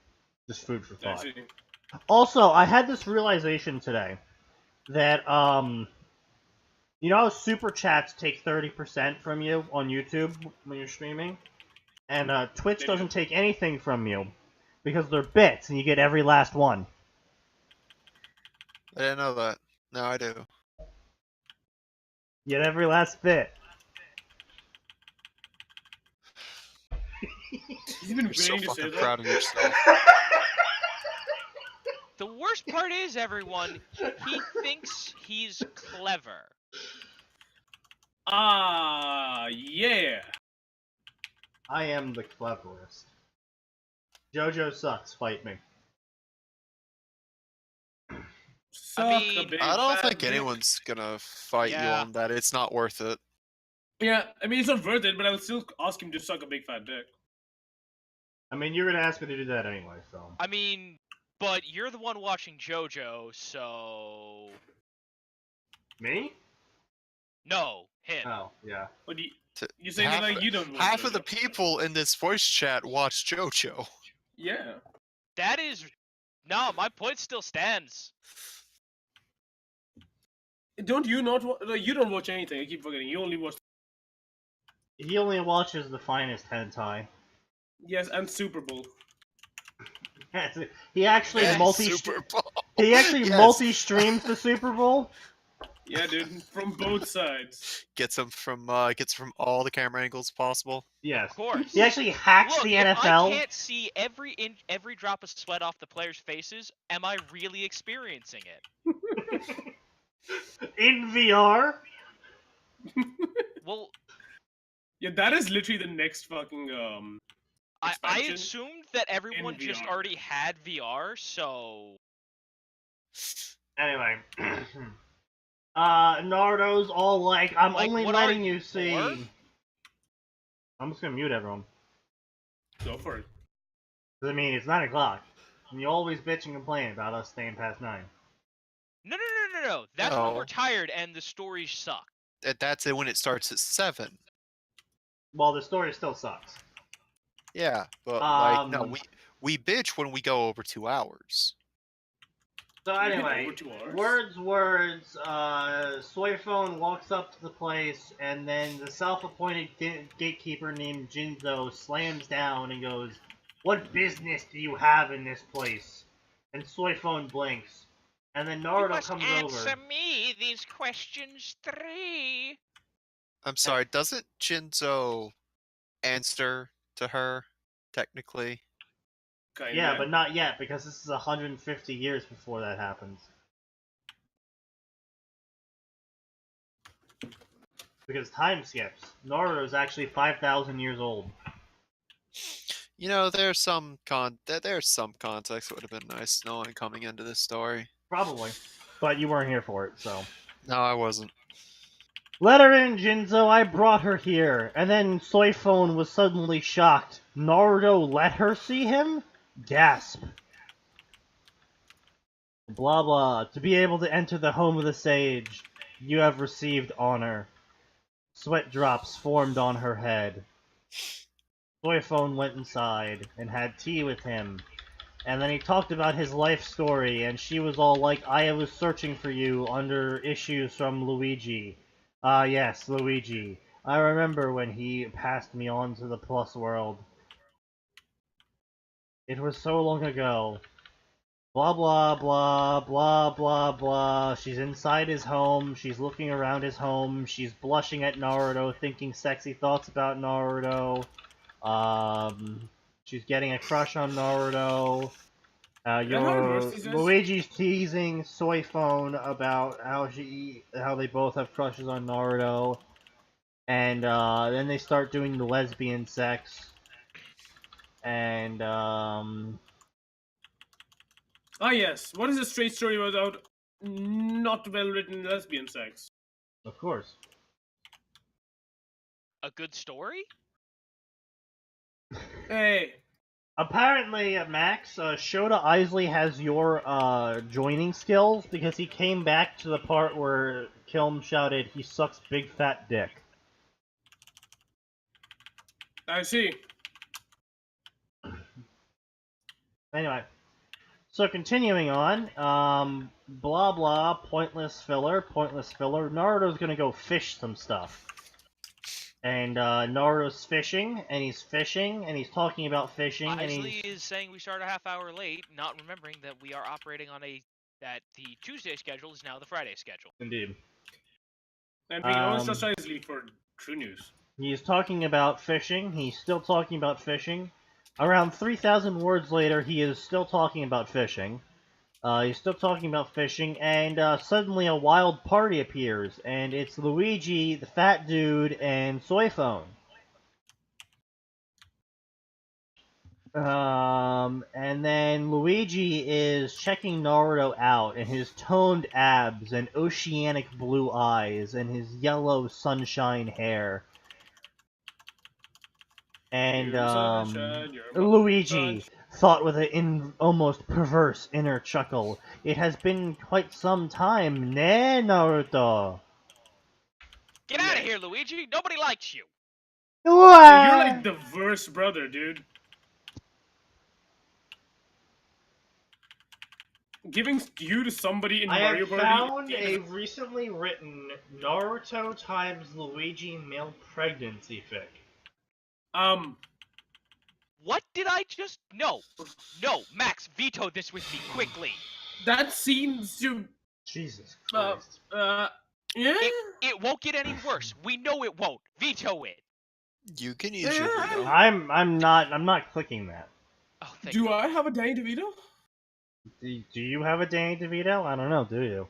Just food for thought. Actually, Also, I had this realization today that, you know how super chats take 30% from you on YouTube when you're streaming? And Twitch They do. doesn't take anything from you because they're bits and you get every last one. I didn't know that. Now I do. You get every last bit. he's been You're so waiting to say fucking that. proud of yourself. The worst part is, everyone, he thinks he's clever. Ah, yeah. I am the cleverest. JoJo sucks, fight me. Suck mean, a big I don't fat think dick. anyone's gonna fight you Yeah. on that. It's not worth it. Yeah, I mean, it's not worth it, but I would still ask him to suck a big fat dick. I mean, you're gonna ask me to do that anyway, so. I mean, but you're the one watching JoJo, so... Me? No, him. Oh, yeah. But T- you saying that like you don't want Half of the JoJo. people in this voice chat watch JoJo. Yeah. That is... No, my point still stands. Don't you not? You don't watch anything. I keep forgetting. You only watch. He only watches the finest hentai. Yes, and Super Bowl. He actually Yes, multi Super Bowl. he actually Yes. multi-streams the Super Bowl. Yeah, dude, from both sides. Gets them from all the camera angles possible. Yes. Of course. He actually hacks Look, the if NFL. I can't see every drop of sweat off the players' faces, am I really experiencing it? In VR. Well, Yeah, that is literally the next fucking I expansion. assumed that everyone in just VR. already had VR, so... Anyway. Naruto's all like, I'm Like, only what are letting you, you see. four? I'm just gonna mute everyone. Go for it. 'Cause, I mean, it's 9 o'clock. And you always bitch and complain about us staying past 9. No. That's when No. we're tired and the stories suck. That's it when it starts at 7. Well, the story still sucks. Yeah, but no, we bitch when we go over 2 hours. So We've been anyway, over 2 hours. words, Soyphone walks up to the place, and then the self-appointed gatekeeper named Jinzo slams down and goes, "What business do you have in this place?" And Soyphone blinks. And then Naruto comes over. me these questions 3. I'm sorry, doesn't Jinzo answer to her, technically? Kinda. Yeah, but not yet, because this is 150 years before that happens. Because time skips. Naruto's actually 5,000 years old. You know, there's some context that would have been nice knowing coming into this story. Probably. But you weren't here for it, so. No, I wasn't. Let her in, Jinzo, I brought her here. And then Soyphone was suddenly shocked. Naruto let her see him? Gasp. Blah blah. To be able to enter the home of the sage, you have received honor. Sweat drops formed on her head. Soyphone went inside and had tea with him. And then he talked about his life story, and she was all like, I was searching for you under issues from Luigi. Ah, yes, Luigi. I remember when he passed me on to the Plus world. It was so long ago. Blah blah blah blah blah blah. She's inside his home. She's looking around his home. She's blushing at Naruto, thinking sexy thoughts about Naruto. She's getting a crush on Naruto. how it works these days? Luigi's teasing Soyphone about how they both have crushes on Naruto. And then they start doing the lesbian sex. And Ah, yes. What is a straight story without not well written lesbian sex? of course. A good story? Hey, Apparently, Max, Shota Isley has your joining skills because he came back to the part where Kilm shouted, "He sucks big fat dick." I see. Anyway, so continuing on, blah blah, pointless filler. Naruto's gonna go fish some stuff. And Naruto's fishing, and he's talking about fishing, and Isley he's... is saying we start a half hour late, not remembering that we are operating on that the Tuesday schedule is now the Friday schedule. Indeed. And we can always trust Isley for true news. He's talking about fishing. He's still talking about fishing. Around 3,000 words later, he is still talking about fishing. He's still talking about fishing, and suddenly a wild party appears, and it's Luigi, the fat dude, and Soyphone. And then Luigi is checking Naruto out, and his toned abs, and oceanic blue eyes, and his yellow sunshine hair. And Luigi thought with an almost perverse inner chuckle, "It has been quite some time, ne, Naruto?" Get out of here, Luigi! Nobody likes you! Hey, you're like the worst brother, dude. Giving you to somebody in Mario Party. I have found a recently written Naruto times Luigi male pregnancy fic. What did I just... No, Max, veto this with me, quickly! That seems to... Jesus Christ. Yeah? It won't get any worse. We know it won't. Veto it. You can use your veto. I'm not clicking that. Oh, thank Do God. I have a Danny DeVito? Do you have a Danny DeVito? I don't know, do you?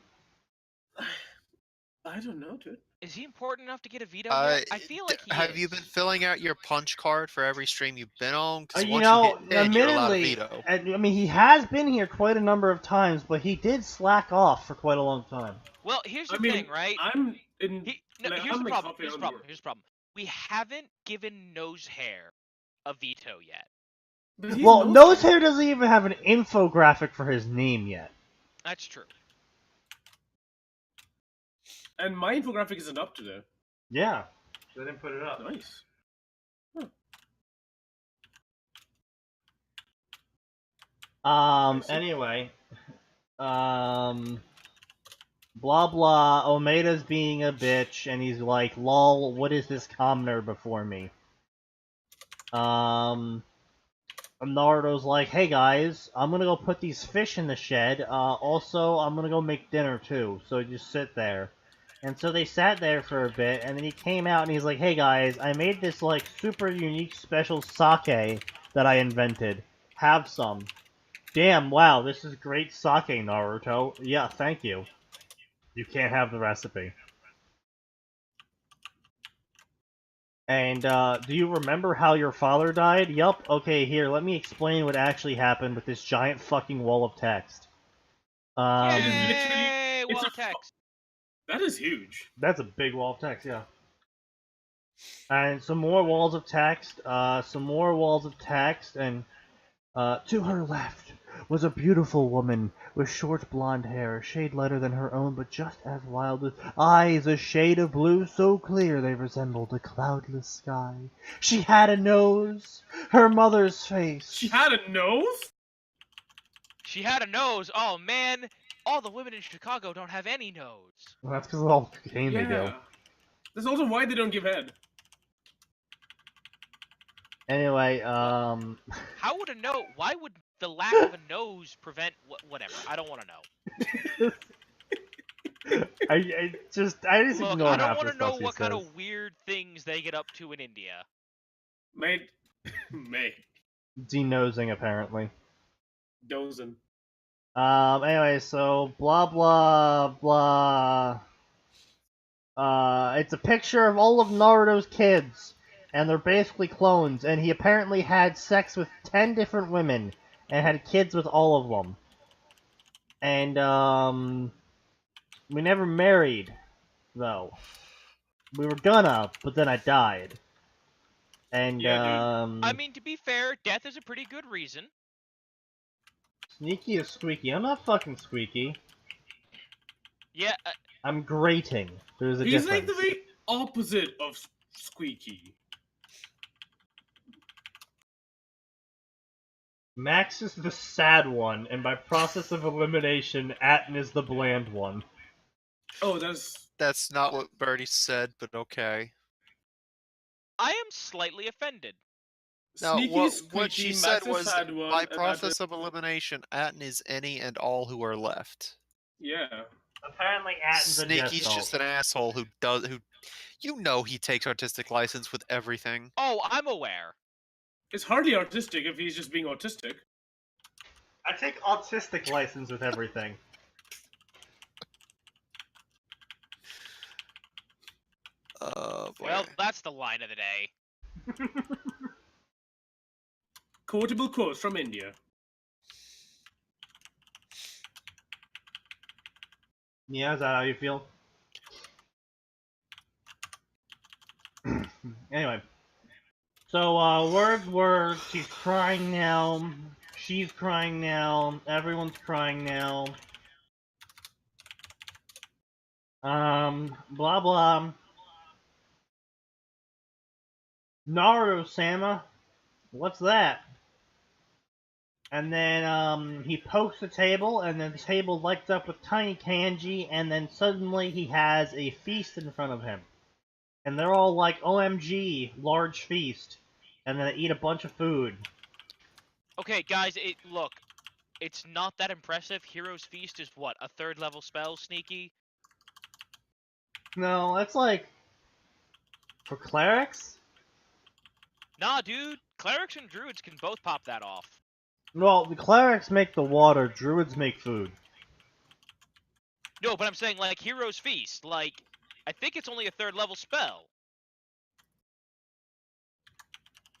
I don't know, dude. Is he important enough to get a veto yet? I feel like he Have you is. been filling out your punch card for every stream you've been on? Because You once know, you hit 10, you're allowed a admittedly, veto. I mean, he has been here quite a number of times, but he did slack off for quite a long time. Well, here's the thing, right? I'm in... Here's the problem. Here's the problem. We haven't given Nose Hair a veto yet. Well, Nose Hair doesn't even have an infographic for his name yet. That's true. And my infographic isn't up to there. Yeah. They didn't put it up. Nice. Huh. Anyway. Blah blah, Omeda's being a bitch, and he's like, "Lol, what is this commoner before me?" Naruto's like, "Hey guys, I'm gonna go put these fish in the shed, also, I'm gonna go make dinner too, so just sit there." And so they sat there for a bit, and then he came out and he's like, "Hey guys, I made this, like, super unique special sake that I invented. Have some." "Damn, wow, this is great sake, Naruto." "Yeah, thank you." "You can't have the recipe." "And, do you remember how your father died?" "Yup." "Okay, here, let me explain what actually happened with this giant fucking wall of text." Yay! Wall of text. That is huge. That's a big wall of text, yeah. And some more walls of text, some more walls of text, and, to her left was a beautiful woman with short blonde hair, a shade lighter than her own, but just as wild, with eyes a shade of blue so clear they resembled a cloudless sky. She had a nose, her mother's face. She had a nose? She had a nose. Oh, man. All the women in Chicago don't have any nose. Well, that's because of all the cocaine they do. That's also why they don't give head. Anyway, How would a nose... Why would the lack of a nose prevent... Whatever. I don't want to know. I just Look, ignore I don't half want the to know stuff he what kind says. of weird things they get up to in India. Mate. Denosing, apparently. Dozing. Anyway, so blah blah blah. It's a picture of all of Naruto's kids, and they're basically clones. And he apparently had sex with 10 different women and had kids with all of them. And we never married, though. We were gonna, but then I died. And Yeah, dude. I mean, to be fair, death is a pretty good reason. Sneaky is squeaky. I'm not fucking squeaky. Yeah, I'm grating. There's a He's difference. like the very opposite of Squeaky. Max is the sad one, and by process of elimination, Atin is the bland one. Oh, that's... That's not what Bertie said, but okay. I am slightly offended. No, Sneaky, what Squeaky, she Max said is was, sad one, by and process of elimination, Atin is any and all who are left. Yeah. Apparently, Atin's a Sneaky's Jesco. just an asshole who you know he takes artistic license with everything. Oh, I'm aware. It's hardly artistic if he's just being autistic. I take autistic license with everything. Boy. Well, that's the line of the day. Quotable quotes from India. Yeah, is that how you feel? Anyway. So, word, she's crying now. She's crying now. Everyone's crying now. Blah blah. Naruto-sama? What's that? And then, he pokes the table, and then the table lights up with tiny kanji, and then suddenly he has a feast in front of him. And they're all like, OMG, large feast. And then they eat a bunch of food. Okay, guys, look, it's not that impressive. Hero's Feast is what, a 3rd level spell, Sneaky? No, that's like... for clerics? Nah, dude, clerics and druids can both pop that off. Well, the clerics make the water, druids make food. No, but I'm saying, like, Hero's Feast, like, I think it's only a 3rd level spell.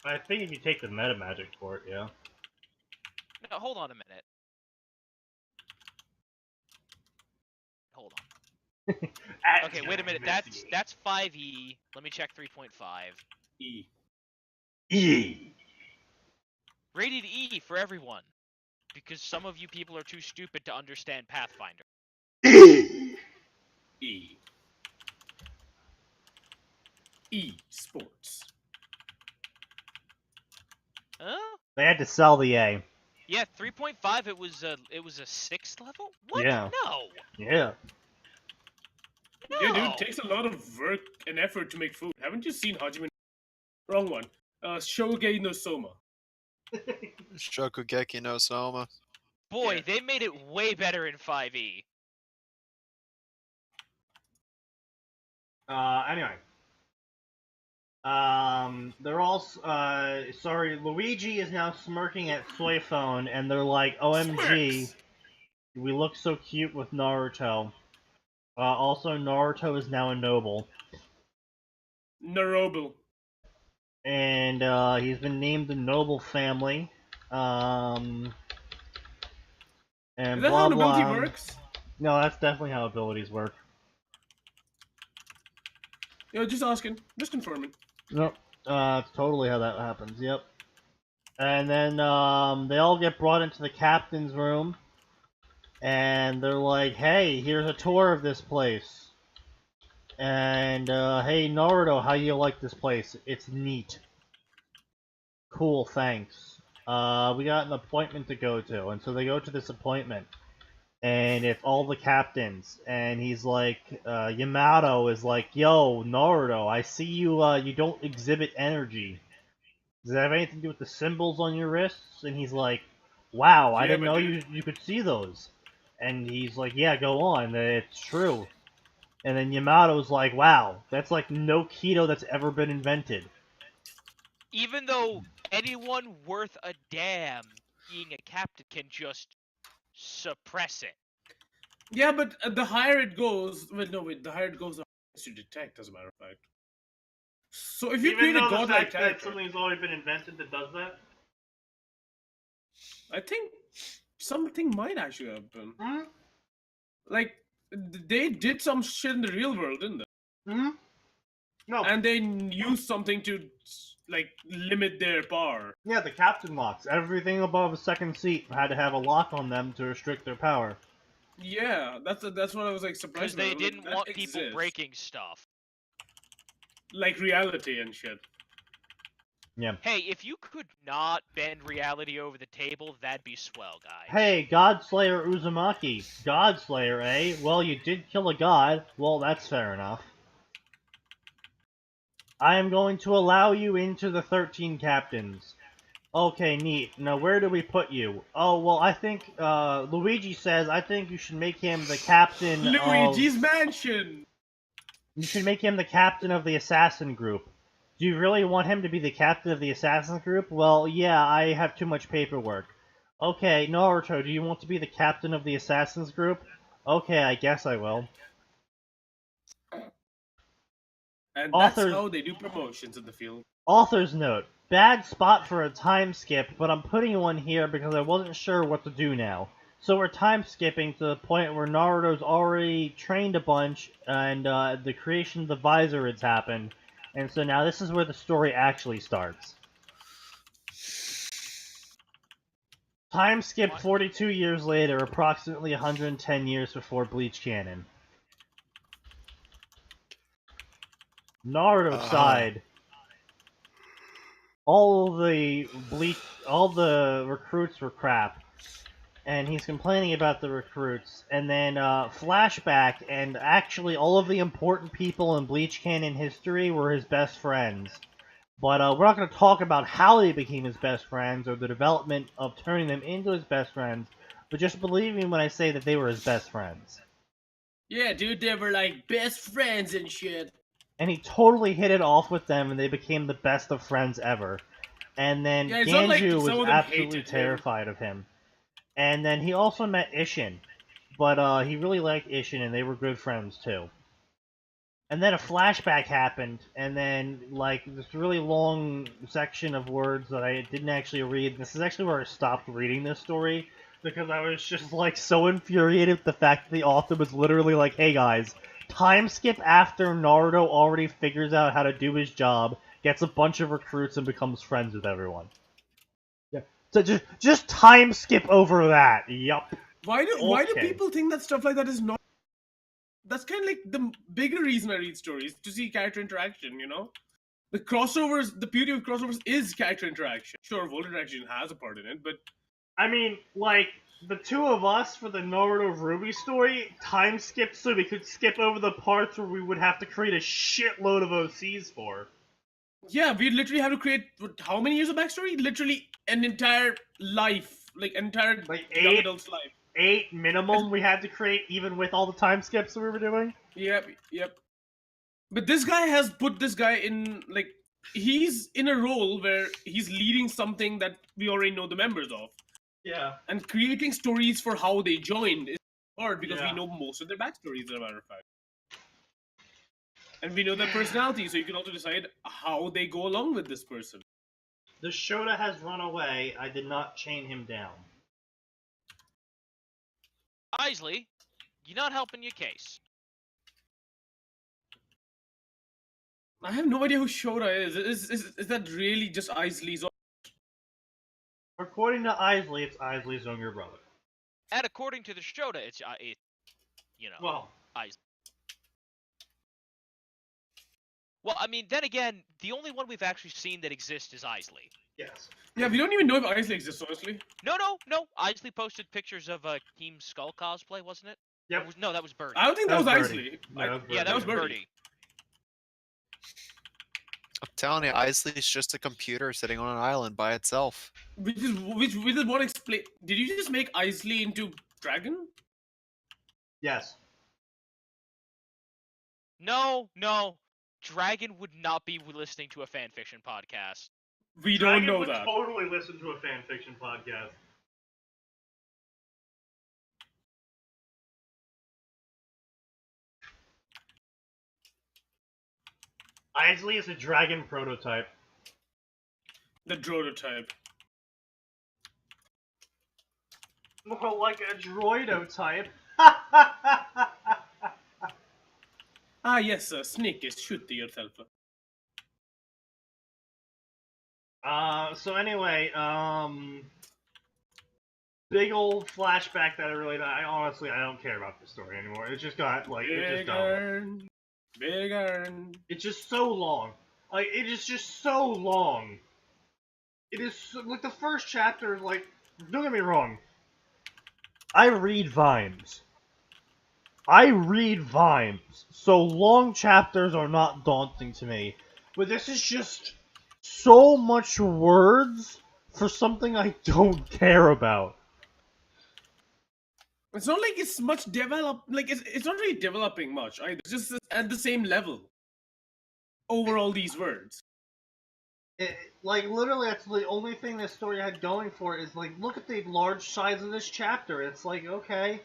I think if you take the meta magic for it, yeah. No, hold on a minute. Hold on. Okay, wait a minute. That's 5e. Let me check 3.5. E. E. Rated E for everyone, because some of you people are too stupid to understand Pathfinder. E. E. E. Sports. Huh? They had to sell the A. Yeah, 3.5. It was a 6th level. What? Yeah. No. Yeah. No. Yeah, dude, it takes a lot of work and effort to make food. Haven't you seen Hajime? Wrong one. Shogei no Soma. Shokugeki no Soma. Boy, Yeah. they made it way better in 5e. Anyway. They're all, sorry, Luigi is now smirking at Soy Phone, and they're like, OMG, Smirks. we look so cute with Naruto. Also, Naruto is now a noble. Naroble. And, he's been named the Noble Family. And Is that blah how nobility blah. works? No, that's definitely how abilities work. Yeah, just asking. Just confirming. Nope. It's totally how that happens, yep. And then, they all get brought into the captain's room. And they're like, hey, here's a tour of this place. And, hey, Naruto, how you like this place? It's neat. Cool, thanks. We got an appointment to go to. And so they go to this appointment. And it's all the captains. And he's like, Yamato is like, yo, Naruto, I see you, you don't exhibit energy. Does that have anything to do with the symbols on your wrists? And he's like, wow, I Yeah, didn't but know dude- you could see those. And he's like, yeah, go on, it's true. And then Yamato's like, wow, that's like no keto that's ever been invented. Even though anyone worth a damn being a captain can just suppress it. Yeah, but the higher it goes... Wait, no, wait. The higher it goes, the to detect, as a matter of fact. So if you Even create a though the godlike fact that character, something's already been invented that does that. I think something might actually happen. Hmm? Like, they did some shit in the real world, didn't they? Hmm? No. And they used something to, like, limit their power. Yeah, the captain locks. Everything above a second seat had to have a lock on them to restrict their power. Yeah, that's what I was, like, surprised Because about. they Like, didn't that want people exists. breaking stuff. Like reality and shit. Yeah. Hey, if you could not bend reality over the table, that'd be swell, guys. Hey, Godslayer Uzumaki. Godslayer, eh? Well, you did kill a god. Well, that's fair enough. I am going to allow you into the 13 captains. Okay, neat. Now, where do we put you? Oh, well, I think, Luigi says I think you should make him the captain Luigi's of... Mansion! You should make him the captain of the assassin group. Do you really want him to be the captain of the assassin group? Well, yeah, I have too much paperwork. Okay, Naruto, do you want to be the captain of the assassins group? Okay, I guess I will. And that's Authors... how they do promotions in the field. Author's note. Bad spot for a time skip, but I'm putting one here because I wasn't sure what to do now. So we're time skipping to the point where Naruto's already trained a bunch, and the creation of the visor has happened. And so now this is where the story actually starts. Time skip 42 years later, approximately 110 years before Bleach canon. Naruto sighed. All the recruits were crap, and he's complaining about the recruits. And then flashback, and actually all of the important people in Bleach canon history were his best friends. But we're not going to talk about how they became his best friends or the development of turning them into his best friends, but just believe me when I say that they were his best friends. Yeah, dude, they were like best friends and shit. And he totally hit it off with them, and they became the best of friends ever. And then Yeah, it's not like Ganju some was of them absolutely hated him. terrified of him. And then he also met Ishin, but he really liked Ishin, and they were good friends too. And then a flashback happened, and then, like, this really long section of words that I didn't actually read. This is actually where I stopped reading this story, because I was just, like, so infuriated with the fact that the author was literally like, hey guys, time skip after Naruto already figures out how to do his job, gets a bunch of recruits, and becomes friends with everyone. Yeah. So just time skip over that. Yup. Why do Okay. people think that stuff like that is not? That's kind of like the bigger reason I read stories, to see character interaction, you know? The crossovers, the beauty of crossovers is character interaction. Sure, world interaction has a part in it, but I mean, like, the two of us for the Naruto Ruby story time skipped so we could skip over the parts where we would have to create a shitload of OCs for. yeah, we literally have to create how many years of backstory? Literally an entire life, like an entire Like young 8? adult's life. 8 minimum we had to create, even with all the time skips that we were doing? Yep. But this guy has put this guy in, like, he's in a role where he's leading something that we already know the members of. Yeah. And creating stories for how they joined is hard because Yeah. we know most of their backstories, as a matter of fact. And we know their personality, so you can also decide how they go along with this person. The Shota has run away. I did not chain him down. Isley, you're not helping your case. I have no idea who Shota is. Is that really just Isley's? According to Isley, it's Isley's younger brother. And according to the Shota, it's you know, Well, Isley. Well, I mean, then again, the only one we've actually seen that exists is Isley. yes. Yeah, we don't even know if Isley exists, honestly. No. Isley posted pictures of Team Skull cosplay, wasn't it? Yep. No, that was Birdie. I don't think that was Birdie. Isley. No, Yeah, that was Birdie. I'm telling you, Isley's just a computer sitting on an island by itself. Which is what explain. Did you just make Isley into Dragon? Yes. No. Dragon would not be listening to a fanfiction podcast. We Dragon don't know would that. totally listen to a fanfiction podcast. Isley is a dragon prototype. The droidotype. More like a droidotype. Ah, yes, Sneaky, shoot yourself. So anyway, big old flashback that I honestly don't care about this story anymore. It just got like Bigger. It's just so long. Like it is just so long. It is like the first chapter is like. Don't get me wrong. I read Vimes. So long chapters are not daunting to me. But this is just so much words for something I don't care about. It's not like it's much developed. Like it's not really developing much either. It's just at the same level. Over all these words. Like literally, that's the only thing this story had going for it is like, look at the large size of this chapter. It's like, okay,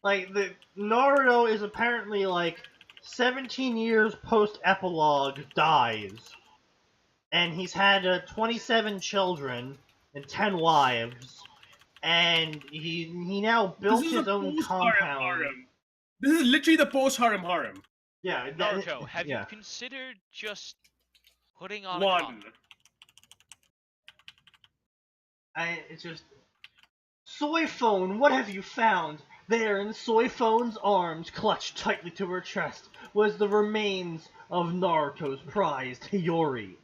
like the Naruto is apparently like 17 years post epilogue dies, and he's had 27 children and 10 wives. And he now built his own compound. This is literally the post-harem. Yeah. Naruto, have you considered just putting on one? A condom? It's just... Soy Phone, what have you found? There in Soy Phone's arms, clutched tightly to her chest, was the remains of Naruto's prize, Hiyori,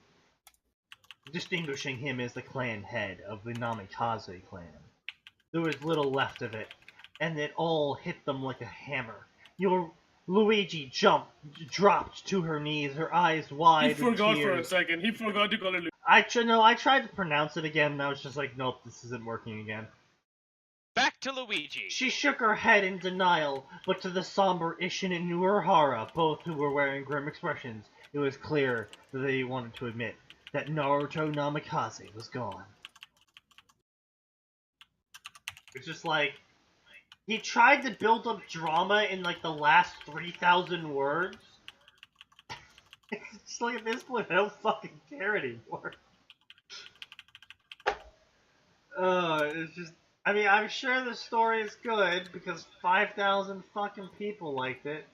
distinguishing him as the clan head of the Namikaze clan. There was little left of it, and it all hit them like a hammer. Luigi dropped to her knees, her eyes wide. He forgot for a second. He forgot to call her Luigi. I tried to pronounce it again, and I was just like, nope, this isn't working again. Back to Luigi. She shook her head in denial, but to the somber Isshin and Uehara, both who were wearing grim expressions, it was clear that they wanted to admit that Naruto Namikaze was gone. It's just like, he tried to build up drama in like the last 3,000 words. It's just like at this point, I don't fucking care anymore. It's just, I mean, I'm sure the story is good because 5,000 fucking people liked it.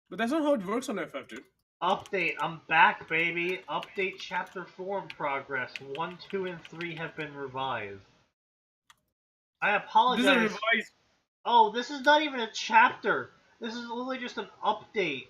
But that's not how it works on FF2. Update, I'm back, baby. Update chapter 4 in progress. 1, 2, and 3 have been revised. I apologize. This is a revised. Oh, this is not even a chapter. This is literally just an update.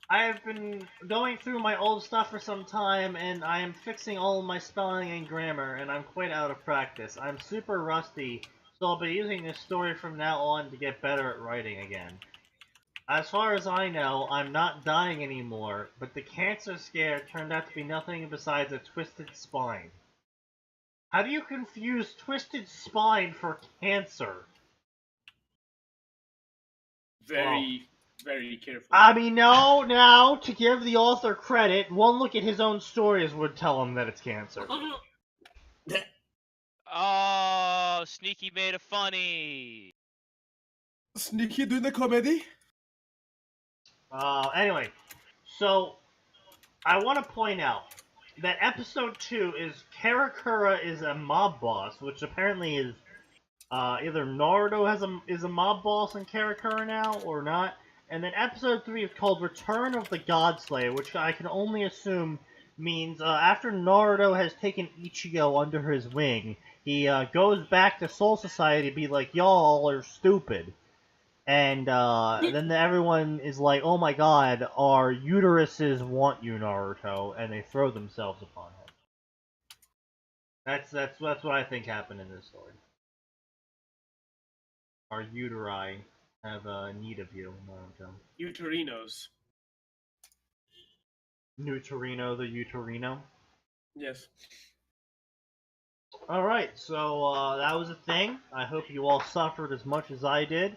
I have been going through my old stuff for some time, and I am fixing all of my spelling and grammar, and I'm quite out of practice. I'm super rusty, so I'll be using this story from now on to get better at writing again. As far as I know, I'm not dying anymore, but the cancer scare turned out to be nothing besides a twisted spine. How do you confuse twisted spine for cancer? Very careful. I mean, no, now, to give the author credit, one look at his own stories would tell him that it's cancer. Oh, Sneaky made a funny. Sneaky doing the comedy? Anyway, so, I want to point out that episode 2 is Karakura is a mob boss, which apparently is, either Naruto is a mob boss in Karakura now, or not. And then episode 3 is called Return of the Godslayer, which I can only assume means after Naruto has taken Ichigo under his wing, he goes back to Soul Society to be like, y'all are stupid. And then everyone is like, oh my god, our uteruses want you, Naruto, and they throw themselves upon him. That's what I think happened in this story. Our uteri have need of you, Naruto. Uterinos. Neuterino the Uterino? Yes. Alright, so that was a thing. I hope you all suffered as much as I did.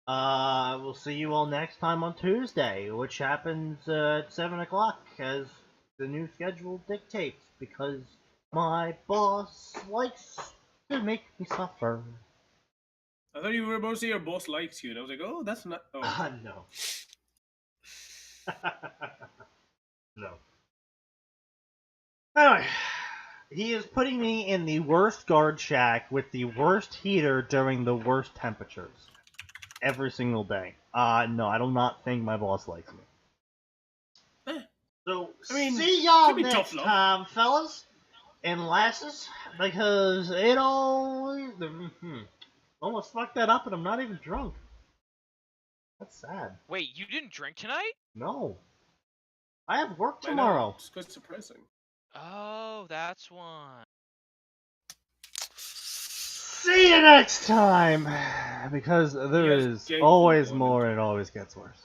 We'll see you all next time on Tuesday, which happens at 7 o'clock, as the new schedule dictates, because my boss likes to make me suffer. I thought you were about to say your boss likes you, and I was like, oh, that's not. Oh. No. No. Anyway, he is putting me in the worst guard shack with the worst heater during the worst temperatures. Every single day. No, I do not think my boss likes me. So, I mean, see y'all could be next tough love. time, fellas and lasses, because it always... Almost fucked that up and I'm not even drunk. That's sad. Wait, you didn't drink tonight? No. I have work Why not? tomorrow. It's quite surprising. Oh, that's one. See you next time! Because there Yes, is Jake, always you more and it always gets worse.